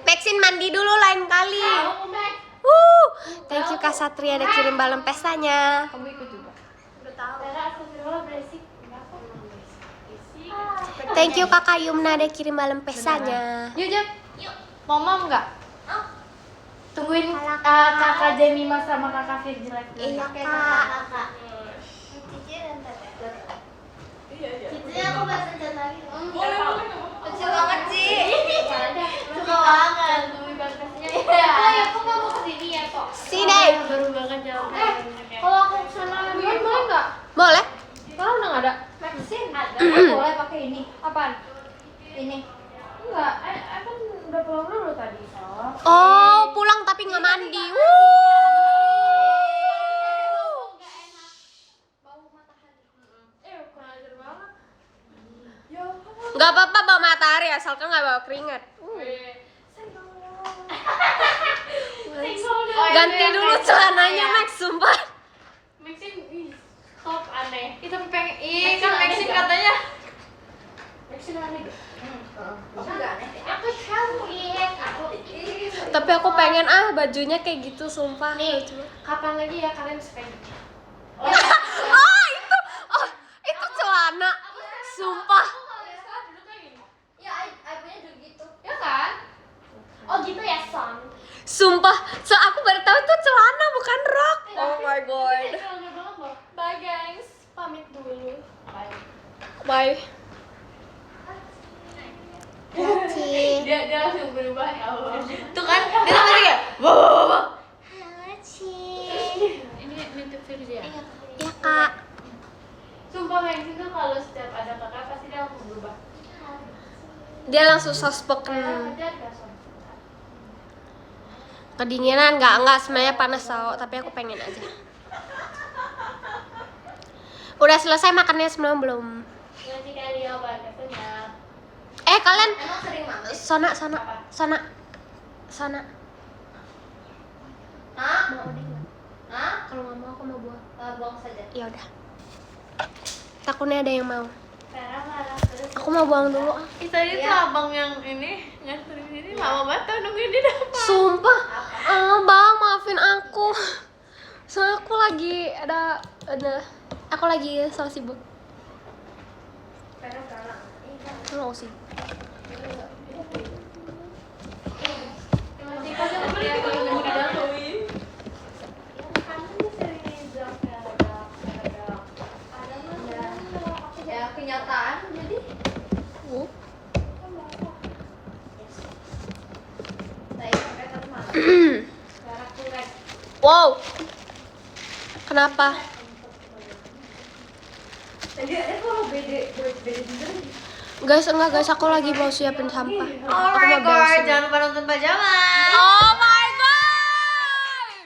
Maxine mandi dulu lain kali. Thank you Kak Satria udah kirim balon pestanya. Kamu ikut juga. Thank you Kakak Yumna udah kirim balon pestanya. Yuk Jam. Mau mam nggak? Tungguin kakak Jemima sama kakak Virgil lagi. Iya Kak. Cici aku bahasa cat lagi. Kecil banget sih. Suka banget. Ya, aku nggak mau kesini ya kok. Sini. Baru banget jalan. Kalau aku kesana boleh nggak? Boleh? Sekarang udah nggak ada. Maxine, Ada. boleh pakai ini. Apaan? Ini. Enggak, kan udah pulang dulu tadi. Oh, pulang tapi nggak mandi. Kurang ajar banget. Nggak apa-apa bawa matahari asalkan nggak bawa keringat. Tengok Ganti dulu celananya Max, sumpah. Maxin, top aneh. Ih, tapi pengen, kan Maxine katanya. Maxin aneh gak? Aku tahu Tapi aku pengen bajunya kayak gitu, sumpah. Nih, Lucu. kapan lagi ya kalian sepeda? Oh, itu celana. Sumpah. Ya, I punya juga gitu. Ya kan? Oh gitu ya, Son. Sumpah, aku baru tahu itu celana bukan rok. Oh my god. Celana banget loh. Bye guys, pamit dulu. Bye. Bye. Dia langsung berubah ya Allah. Tuh kan, dia tuh tadi kayak wow. Ini nitip Firza. Ya kak. Sumpah Maxin tuh kalau setiap ada kakak pasti dia langsung berubah. Dia langsung soft spoken. Ada gak Son? Kedinginan enggak sebenarnya panas tau, tapi aku pengen aja. Udah selesai makannya sebelum belum? Nanti kalian bakatnya. Kalian Emang sering banget. Sana. Hah? Mau udah nggak? Hah? Kalau nggak mau aku mau buang. Buang saja. Ya udah. Takutnya ada yang mau. Sekarang marah terus. Aku mau buang dulu. Tadi tuh abang yang ini nganterin ini lama banget tau nungguin di depan. Sumpah. Bang, maafin aku. Soalnya aku lagi aku lagi so sibuk. Nggak sih. Nanti kalian beli kalau nunggu di dalam. Ya, kenyataan jadi. Saya sampai tadi malam. Wow. Kenapa? Tadi ada kalau beda juga. Guys, aku lagi mau siapin sampah. Oh Aku my mau god, beresin. jangan lupa nonton pajama. Oh my god.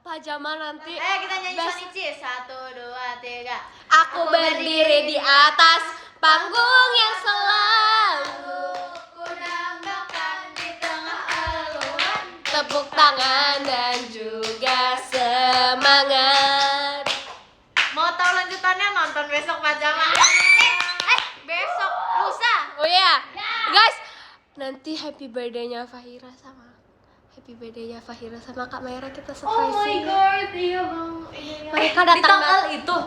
Pajama nanti. Kita nyanyi Best. Sonichi. 1, 2, 3. Aku berdiri di atas panggung yang selalu Ku dambakan di tengah aluan. tepuk tangan dan juga semangat. Mau tahu lanjutannya nonton besok pajama. Besok lusa. Oh iya, guys, nanti happy birthday-nya Fahira sama Kak Mera kita Oh my surprise. god, iya bang. Iya. Mereka Di datang tanggal itu.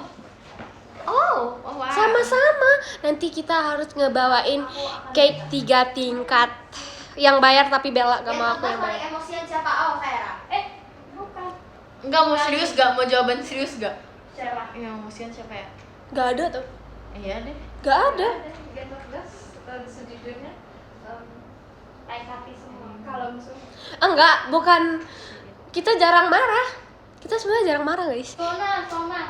Oh, wow. sama-sama. Nanti kita harus ngebawain cake 3 tingkat. Yang bayar tapi Bella gak mau aku yang bayar. Emosian siapa? Oh, Vera. Bukan. Enggak mau serius gak? Mau jawaban serius gak? Siapa? Yang emosian siapa ya? Gak ada tuh. Iya deh. Gak ada. Sejujurnya baik hati semua. Kalau musuh. Enggak, bukan. Kita jarang marah. Kita sebenarnya jarang marah, guys. Sona.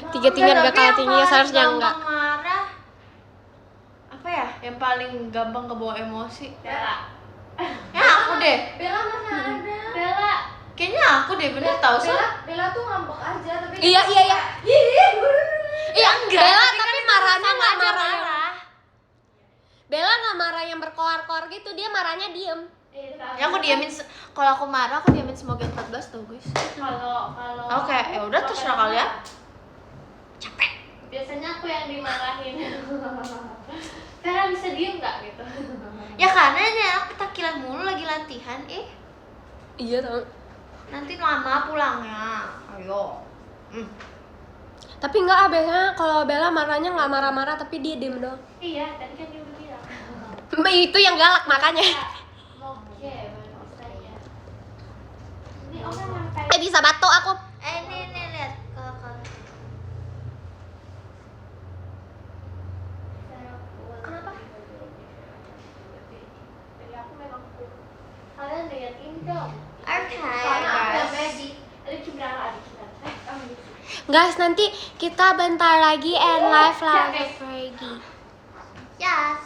3 tingkat gak kalah tinggi, seharusnya enggak. Marah. Apa ya? Yang paling gampang kebawa emosi? Bella. Ya aku deh. Bella mana ada? Bella. Kayaknya aku deh bener tau sih. Bella tuh ngambek aja tapi Iya. Iya, Bella tapi marahnya nggak aja marah. marah. Bella nggak marah yang berkoar-koar gitu, dia marahnya diem. Ya aku diamin kalau aku marah aku diamin semoga 14 tuh guys. Kalau Oke, ya udah terserah kalian. biasanya aku yang dimarahin. Vera bisa diem nggak gitu? Ya karena ini aku takilan mulu lagi latihan Iya tau. nanti lama pulangnya. Ayo. Tapi nggak biasanya kalau Bella marahnya nggak marah-marah tapi dia diem doang. Iya, tadi kan dia udah bilang. Itu yang galak makanya. Oke, baru bisa ya. Ini orang ngapain? Bisa batuk aku. Nih lihat kalau Kenapa? Jadi aku memang kalian liatin dong. Oke, Soalnya aku yang guys. ready. Ada cibrara. Guys, nanti kita bentar lagi end live lagi Fergie. Yes.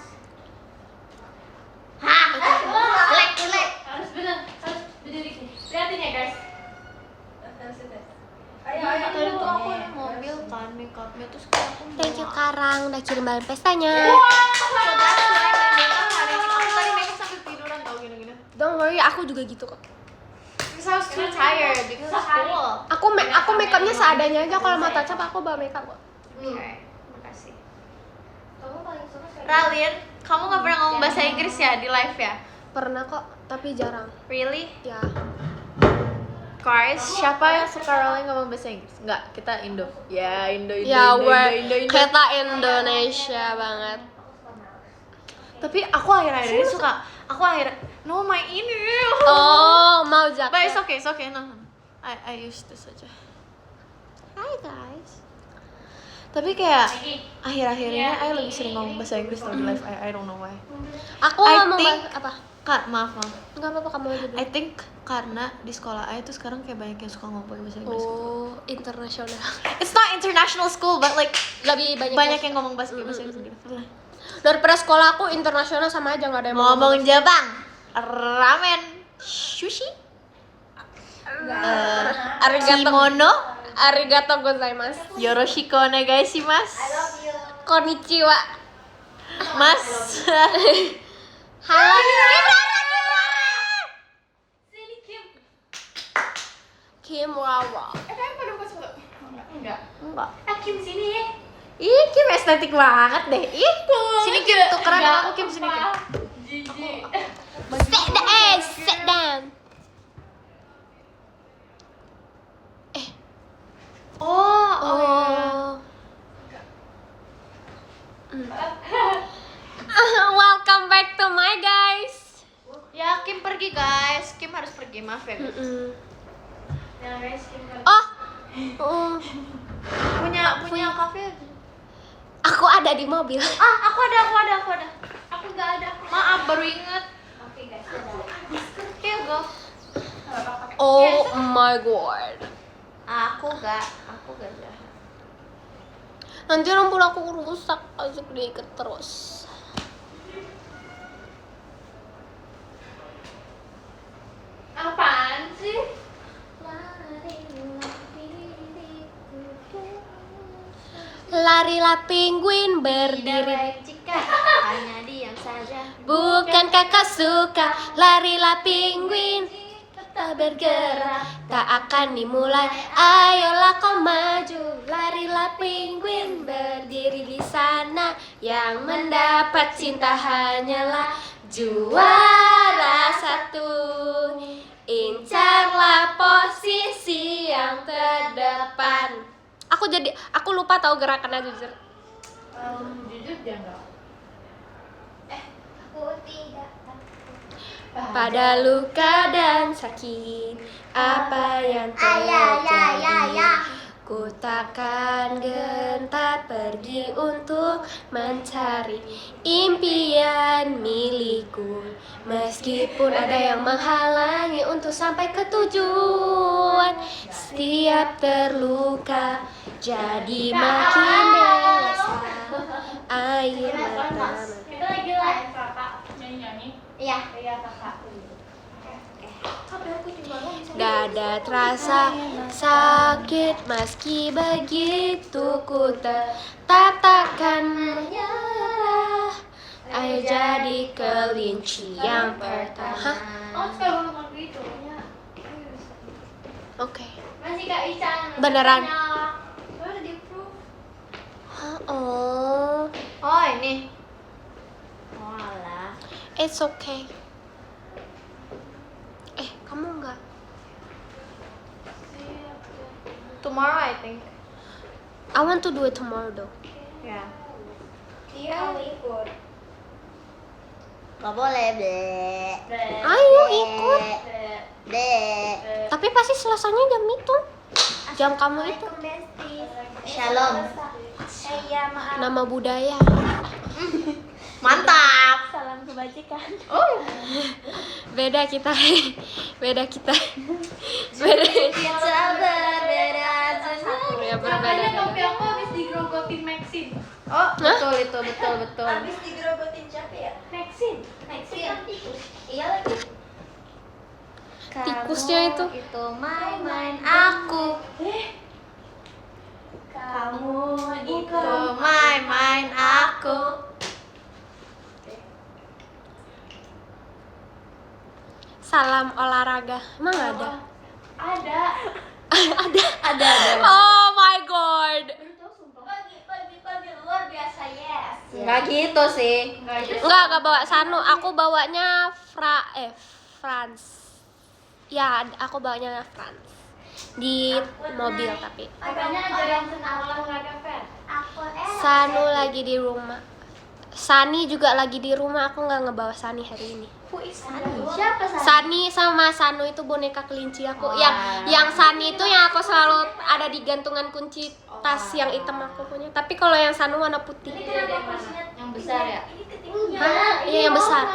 Hah, jelek. Harus berdiri nih. Liatin ya guys. Tadi tuh aku di mobil kan make upnya terus kayak aku Thank you Karang udah kirim balon pestanya. Aku tadi make up sambil aku juga gitu kok. Because I was too tired because of school. Aku makeupnya seadanya aja, kalau mau touch up aku bawa makeup kok. Oke, makasih. Ralin, kamu nggak pernah ngomong bahasa Inggris ya di live ya? Pernah kok, tapi jarang. Really? Ya. Guys, siapa yang suka Ralin ngomong bahasa Inggris? Enggak, kita Indo. Ya, Indo. Ya, kita Indonesia banget. Tapi aku akhir-akhir ini suka. No, my ini. Oh, mau jaket. But it's okay. No. I use this aja. Hi guys. Tapi kayak akhir-akhir ini I lebih sering ngomong bahasa Inggris tau di live. I don't know why. Aku I ngomong think- apa? Kak, maaf. Enggak apa-apa, kamu aja dulu. I think karena di sekolah I tuh sekarang kayak banyak yang suka ngomong pakai bahasa Inggris. Oh, internasional. It's not international school, but like Lebih banyak yang ngomong bahasa Inggris gitu. Daripada sekolah aku internasional sama aja, nggak ada yang mau Ngomong Jepang, ramen, sushi, kimono, Arigato gozaimasu. yoroshiku onegaishimasu, Konnichiwa. mas. Halo. Kim Wawa. Enggak. Kim sini. Ih, Kim estetik banget deh. Ih, sini Kim tukeran sama aku Kim sini Kim. Sit down. Oh. Welcome back to my guys. Ya, Kim pergi guys. Kim harus pergi, maaf ya guys. Oh, Punya kafe. aku ada di mobil. Aku ada. Aku nggak ada. Maaf, baru inget. Here you go. Oh my god. Aku gak jahat. Nanti rambut aku rusak, asik diikat terus. Apaan sih? Larilah penguin berdiri. Jika hanya diam saja. Bukan kakak suka, larilah penguin, tak bergerak, tak akan dimulai. Ayolah kau maju, larilah penguin berdiri di sana. Yang mendapat cinta hanyalah juara satu. Incarlah posisi yang terdepan. Aku lupa tahu gerakannya jujur. Jujur dia enggak. Pada luka dan sakit, apa yang terjadi? Ku takkan gentar pergi untuk mencari impian milikku, meskipun ada yang menghalangi untuk sampai ke tujuan. Setiap terluka jadi makin dewasa, air mata. Kita lagi live kakak nyanyi. Iya. Iya kakak. Dada terasa sakit, meski begitu ku tetap takkan menyerah. Ayo jadi kelinci yang pertama. Oh sekarang ngomong gitu. Oke. Masih Kak Ican. Beneran. Udah di approve. Oh, Oh, ini. Oh, alah. it's okay. Kamu enggak? Tomorrow I think. I want to do it tomorrow though. Ya. Iya ikut. Gak boleh, Dek. Ayo ikut. Dek. Tapi pasti selesainya jam itu. Jam kamu itu. Shalom. Iya maaf. Nama budaya. Mantap. Salam kebajikan. Beda kita. Beda. Kita berbeda. Ya Makanya berbeda. topi aku habis digrogotin Maxine. Oh, betul itu, betul. Habis digerogotin siapa ya? Maxine. Iya lagi. Tikusnya itu. Itu main aku. Kamu Itu main aku. Salam olahraga. Emang ada? Ada. Ada. Oh my god. Pagi luar biasa, yes. Nggak gitu sih. Enggak bawa Sanu. Aku bawanya France. Ya, aku bawanya France. Di mobil tapi. Makanya aja yang senang olahraga Fer. Sanu lagi di rumah. Sani juga lagi di rumah. Aku nggak ngebawa Sani hari ini. Siapa Sani sama Sanu itu boneka kelinci aku. Yang Sani itu yang aku selalu ada di gantungan kunci tas yang hitam aku punya. Tapi kalau yang Sanu warna putih. Yang besar ya? Hah? Iya yang besar.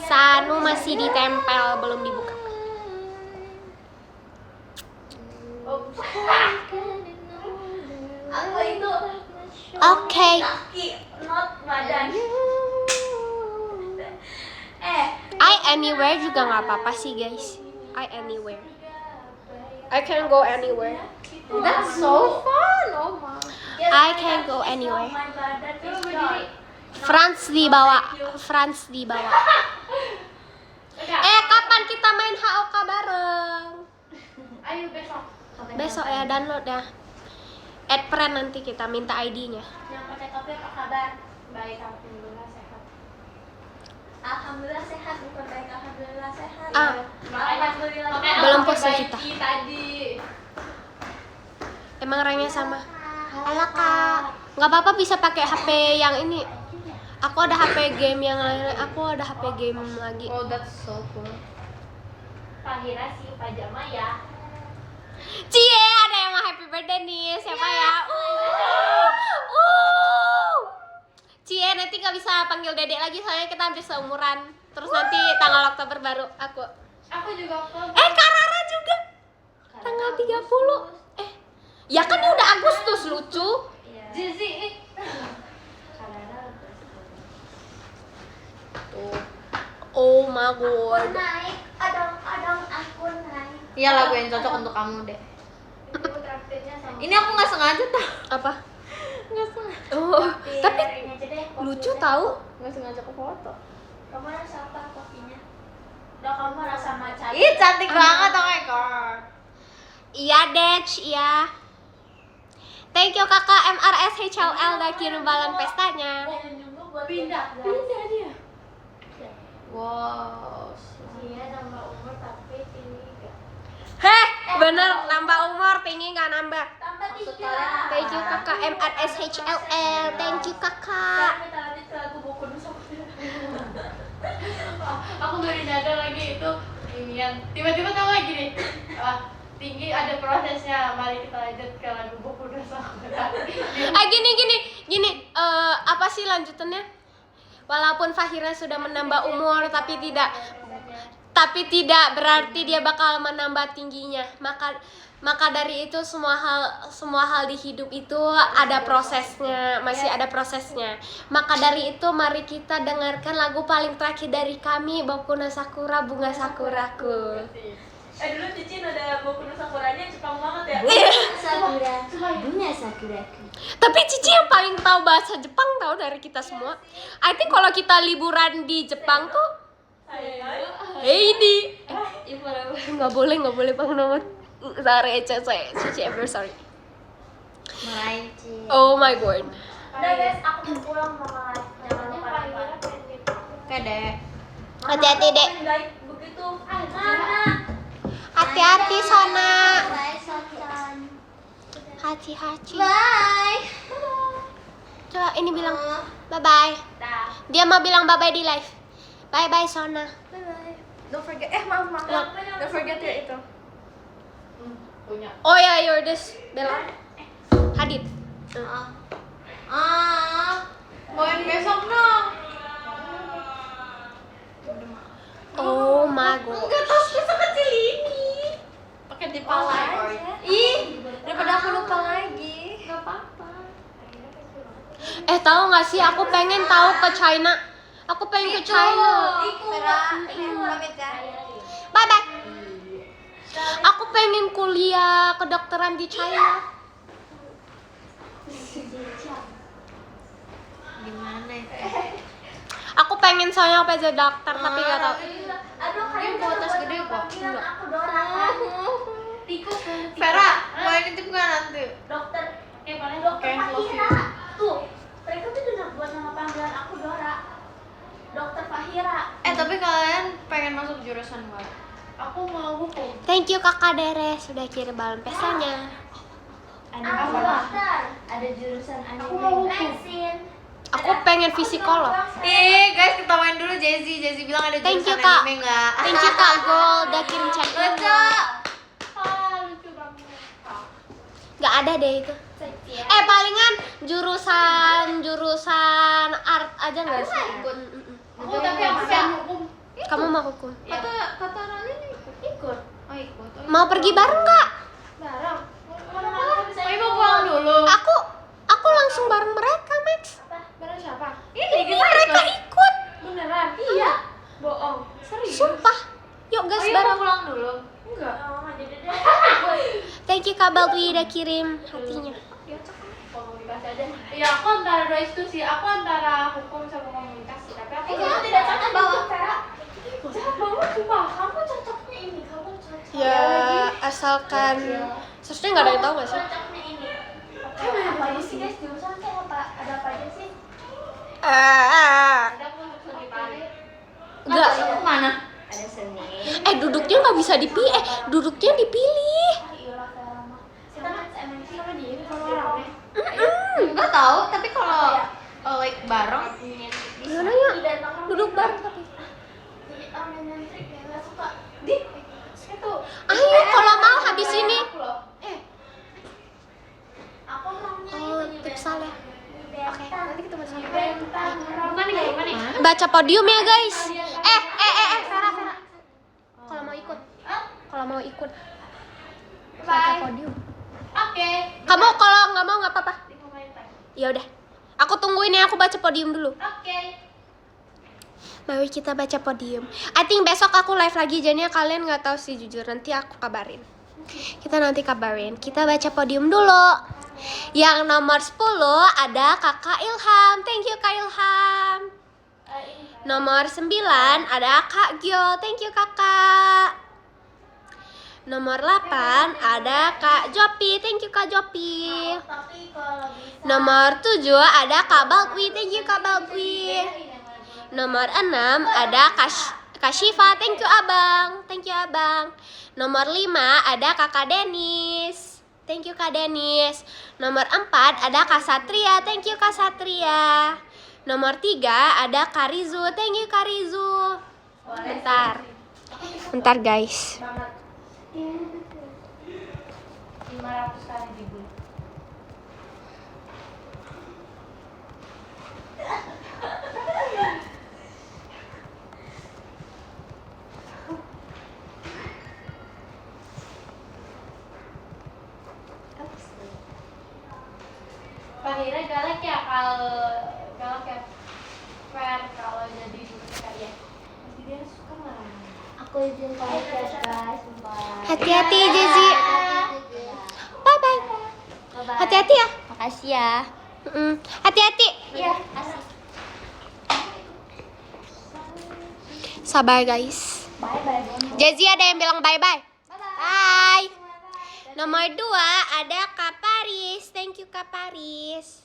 Sanu masih ditempel, belum dibuka. Aku itu Oke. kaki, not badan. I anywhere juga nggak apa-apa sih guys. I anywhere. I can go anywhere. That's so fun. Oh my. I can go anywhere. France dibawa. Kapan kita main HOK bareng? Ayo besok. Besok ya, download ya. Add friend nanti kita minta ID-nya. Yang pakai topi apa kabar? Baik, alhamdulillah sehat. Alhamdulillah sehat, bukan baik alhamdulillah sehat. Makanya Belum aku pose perbaiki kita. tadi. Emang orangnya sama. Halo kak. Nggak apa-apa bisa pakai HP yang ini. Aku ada HP game yang lain. Aku ada HP game lagi. Oh, that's so cool. Fahira si pajama ya. Cie, ada yang mau happy birthday nih. Siapa ya? Cie, nanti nggak bisa panggil dedek lagi soalnya kita hampir seumuran. Terus nanti tanggal Oktober baru aku. Aku juga Oktober. Kak Rara juga. Tanggal 30. Ya kan udah Agustus, lucu. Jizi. Oh my god. Naik, adong aku naik. Iya, lagu yang cocok untuk kamu deh. Traktirnya sama. Ini aku nggak sengaja tau. Apa? Nggak sengaja. Oh, tapi Ini aja deh. lucu tahu. Nggak sengaja ke foto. Kamu rasa apa kopinya? Udah kamu rasa matcha. Ih, cantik banget oh my god. Iya, Dech, iya. Thank you kakak MRS HLL udah kirim balon pestanya. Pindah dia. Wow. Iya, nambah umur tapi tinggi gak. Heh, bener nambah umur tinggi nggak nambah. Tambah 3. Thank you kakak MRS HLL. Thank you kakak. Aku baru nyadar lagi itu inian. Tiba-tiba tau gak gini. Tinggi ada prosesnya. Mari kita lanjut ke lagu buku dosa. Gini. Apa sih lanjutannya? Walaupun Fahira sudah menambah umur tapi tidak berarti dia bakal menambah tingginya. Maka dari itu semua hal di hidup itu ada prosesnya, masih ada prosesnya. Maka dari itu mari kita dengarkan lagu paling terakhir dari kami, Boku no Sakura, Bunga Sakuraku. Dulu Cici ada Boku no Sakuranya Jepang banget ya. Sakura. Bunga sakuraku. Tapi Cici yang paling tahu bahasa Jepang tahu dari kita semua. I think kalau kita liburan di Jepang tuh Heidi. Nggak boleh Bang Nomor. Sorry, Cici ever sorry. Marahin Ci. Oh my god. Udah guys, aku mau pulang sama jangan lupa Oke deh. Hati-hati, Dek. Baik begitu. Hati-hati, Sona. Bye, Socan. Hati-hati. Bye. Coba ini bilang bye-bye. Dia mau bilang bye-bye di live. Bye-bye, Sona. Don't forget. Maaf. Don't forget ya itu. Punya. Oh ya, you're this Bella. Hadid. Bawain besok dong. Oh my god. Enggak, tasnya sekecil ini. Pakai di pala aja. Ih, daripada aku lupa lagi. Gak apa-apa. Tahu nggak sih? Aku pengen tahu ke China. Aku pengen ke China. Pamit ya. Bye bye. Aku pengen kuliah kedokteran di China. Gimana ya? Aku pengen pengen soalnya apa jadi dokter tapi nggak tahu. Aduh, Dia bawa tas gede kok. Enggak. Aku Dora kan. Tikus kan. Vera, mau nitip nggak nanti? Dokter Oke, paling Dokter oke, love you. Fahira. Tuh, mereka tuh dengar buat nama panggilan aku Dora. Dokter Fahira. Tapi kalian pengen masuk jurusan nggak? Aku mau hukum. Thank you kakak Dere sudah kirim balon pesanya. Aku dokter. Ada jurusan Aku mau hukum. medicine. Aku pengen psikolog. Guys, kita main dulu Jazzy. Jazzy bilang ada Thank you, jurusan Kak. anime nggak? Thank you kak Gol udah kirim chat. Lucu. Lucu banget. Nggak ada deh itu. Palingan jurusan art aja nggak sih? Aku tapi aku pengen hukum. Kamu mau hukum? Kata Ralin ikut. Oh ikut. Mau pergi bareng nggak? Barang. Ayo mau pulang dulu. Aku langsung bareng mereka Max. Barang siapa? Ini mereka ikut. Beneran? Iya. Bohong. Serius? Sumpah. Yuk guys Ayo bareng. mau pulang dulu. Enggak. Thank you Kak Balwi udah kirim hatinya. Komunikasi aja. Iya, aku antara dua itu sih. Aku antara hukum sama komunikasi. Tapi aku Kamu tidak cocok bawa Vera. cocok banget sumpah. Kamu cocoknya ini, kamu cocok. Ya asalkan seharusnya nggak ada yang tahu nggak sih? Cocoknya ini. Apa aja sih guys jurusan kayak apa? Ada apa aja sih? Ada aku seni tari. Nggak. Kemana? Ada seni. Duduknya nggak bisa dipilih. Duduknya dipilih. Iyalah Vera mah. Kita kan MNC Sama dia sama orangnya. Enggak tahu, tapi kalau like bareng Gimana ya? Duduk bareng tapi. Jadi orang yang trik ya nggak suka. Itu. Ayo kalau mau habis ini. Aku maunya Oh, itu tips salah. Oke, Nanti kita masuk. Bukan nih, bukan nih. Baca podium ya guys. Vera. Kalau mau ikut. Kalau mau ikut. Baca podium. Oke. Kamu kalau nggak mau nggak apa-apa. Di pemerintah. Ya udah. Aku tungguin ya, aku baca podium dulu. Oke. Mari kita baca podium. I think besok aku live lagi, jadinya kalian nggak tahu sih jujur. Nanti aku kabarin. Kita nanti kabarin. Kita baca podium dulu. Yang nomor 10 ada Kakak Ilham. Thank you Kak Ilham. Nomor 9 ada Kak Gyo. Thank you Kakak. Nomor 8 ada Kak Jopi. Thank you Kak Jopi. tapi kalau bisa Nomor 7 ada Kak Balwi. Thank you Kak Balwi. Nomor 6 ada Kak Syifa. Thank you Abang. Thank you Abang. Nomor 5 ada Kakak Denis. Thank you Kak Denis. Nomor 4 ada Kak Satria. Thank you Kak Satria. Nomor 3 ada Kak Rizu. Thank you Kak Rizu. Bentar guys. 500 kali dibeli. Fahira galak ya Fer kalau jadi guru ya. Pasti dia suka marah. aku izin pamit ya guys. Bye. Hati-hati Jezi. Bye bye. Hati-hati ya. Makasih ya. Hati-hati. Iya, asik. Sabar guys. Bye bye. Jezi ada yang bilang bye bye. Bye. Nomor 2 ada Kak Paris. Thank you Kak Paris.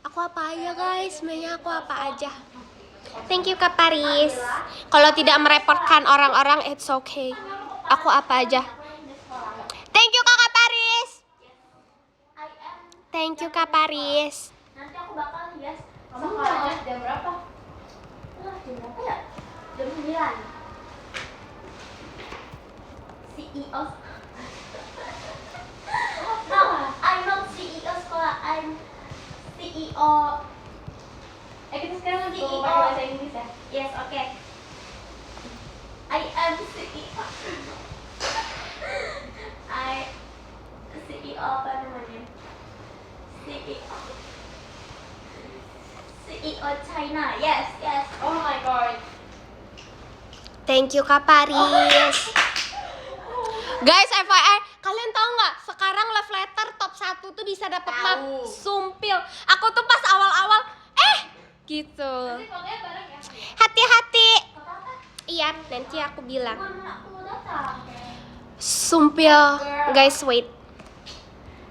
Aku apa aja guys, sebenarnya aku apa aja. Thank you Kak Paris. Kalau tidak merepotkan orang-orang, it's okay. Aku apa aja. Thank you Kak Paris. Thank you Kak Paris. Nanti aku bakal hias. Sekolahnya jam berapa? Jam berapa ya? Jam 9. CEO. No, I'm not CEO sekolah. I'm CEO. Kita sekarang CEO. mau pakai bahasa Inggris ya? Yes, okay. I am CEO. CEO apa namanya? CEO China. Yes. Oh my god. Thank you Kak Paris. Guys, FYI, kalian tahu nggak? Sekarang love letter top 1 tuh bisa dapat map sumpil. Aku tuh pas awal-awal, gitu. Nanti pokoknya bareng ya. Hati-hati. Iya, nanti aku bilang. Aku datang. Sumpil, guys, wait.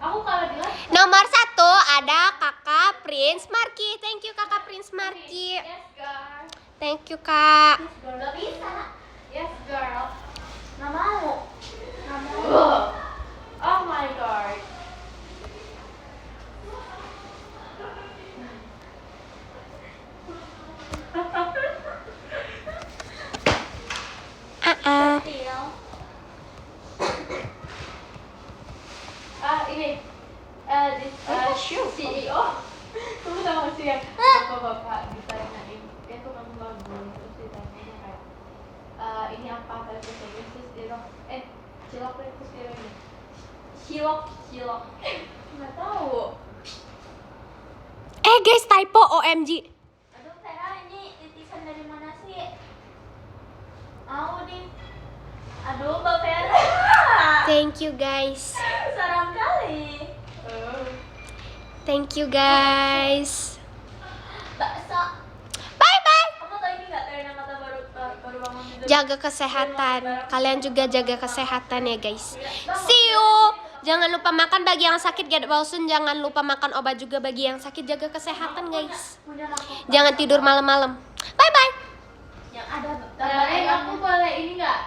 Aku kalau bilang Nomor 1 ada kakak Prince Marky. Thank you kakak Prince Marky. yes girl. Thank you kak. Gak bisa. Yes girl. Gak mau. Gak mau. Oh my god. Til. Ini CEO. Kamu tahu sih ya? Bapak ditanyain, itu kamu bagus terus ditanya kayak ini apa bahasa Inggris terus dia bilang cilok terus dia bilang gini, cilok nggak tahu. Guys, typo OMG. Aduh Vera, ini titisan dari mana sih? Mau nih. Aduh Mbak Vera. Thank you guys. Seram kali. Thank you guys. Bakso. Bye bye. Kamu tau ini nggak Terina kata baru bangun tidur? Jaga kesehatan. Kalian juga jaga kesehatan ya guys. See you. Jangan lupa makan bagi yang sakit, get well soon. Jangan lupa makan obat juga bagi yang sakit. Jaga kesehatan guys. Punya aku. Jangan tidur malam-malam. Bye bye. Yang ada Aku boleh ini nggak?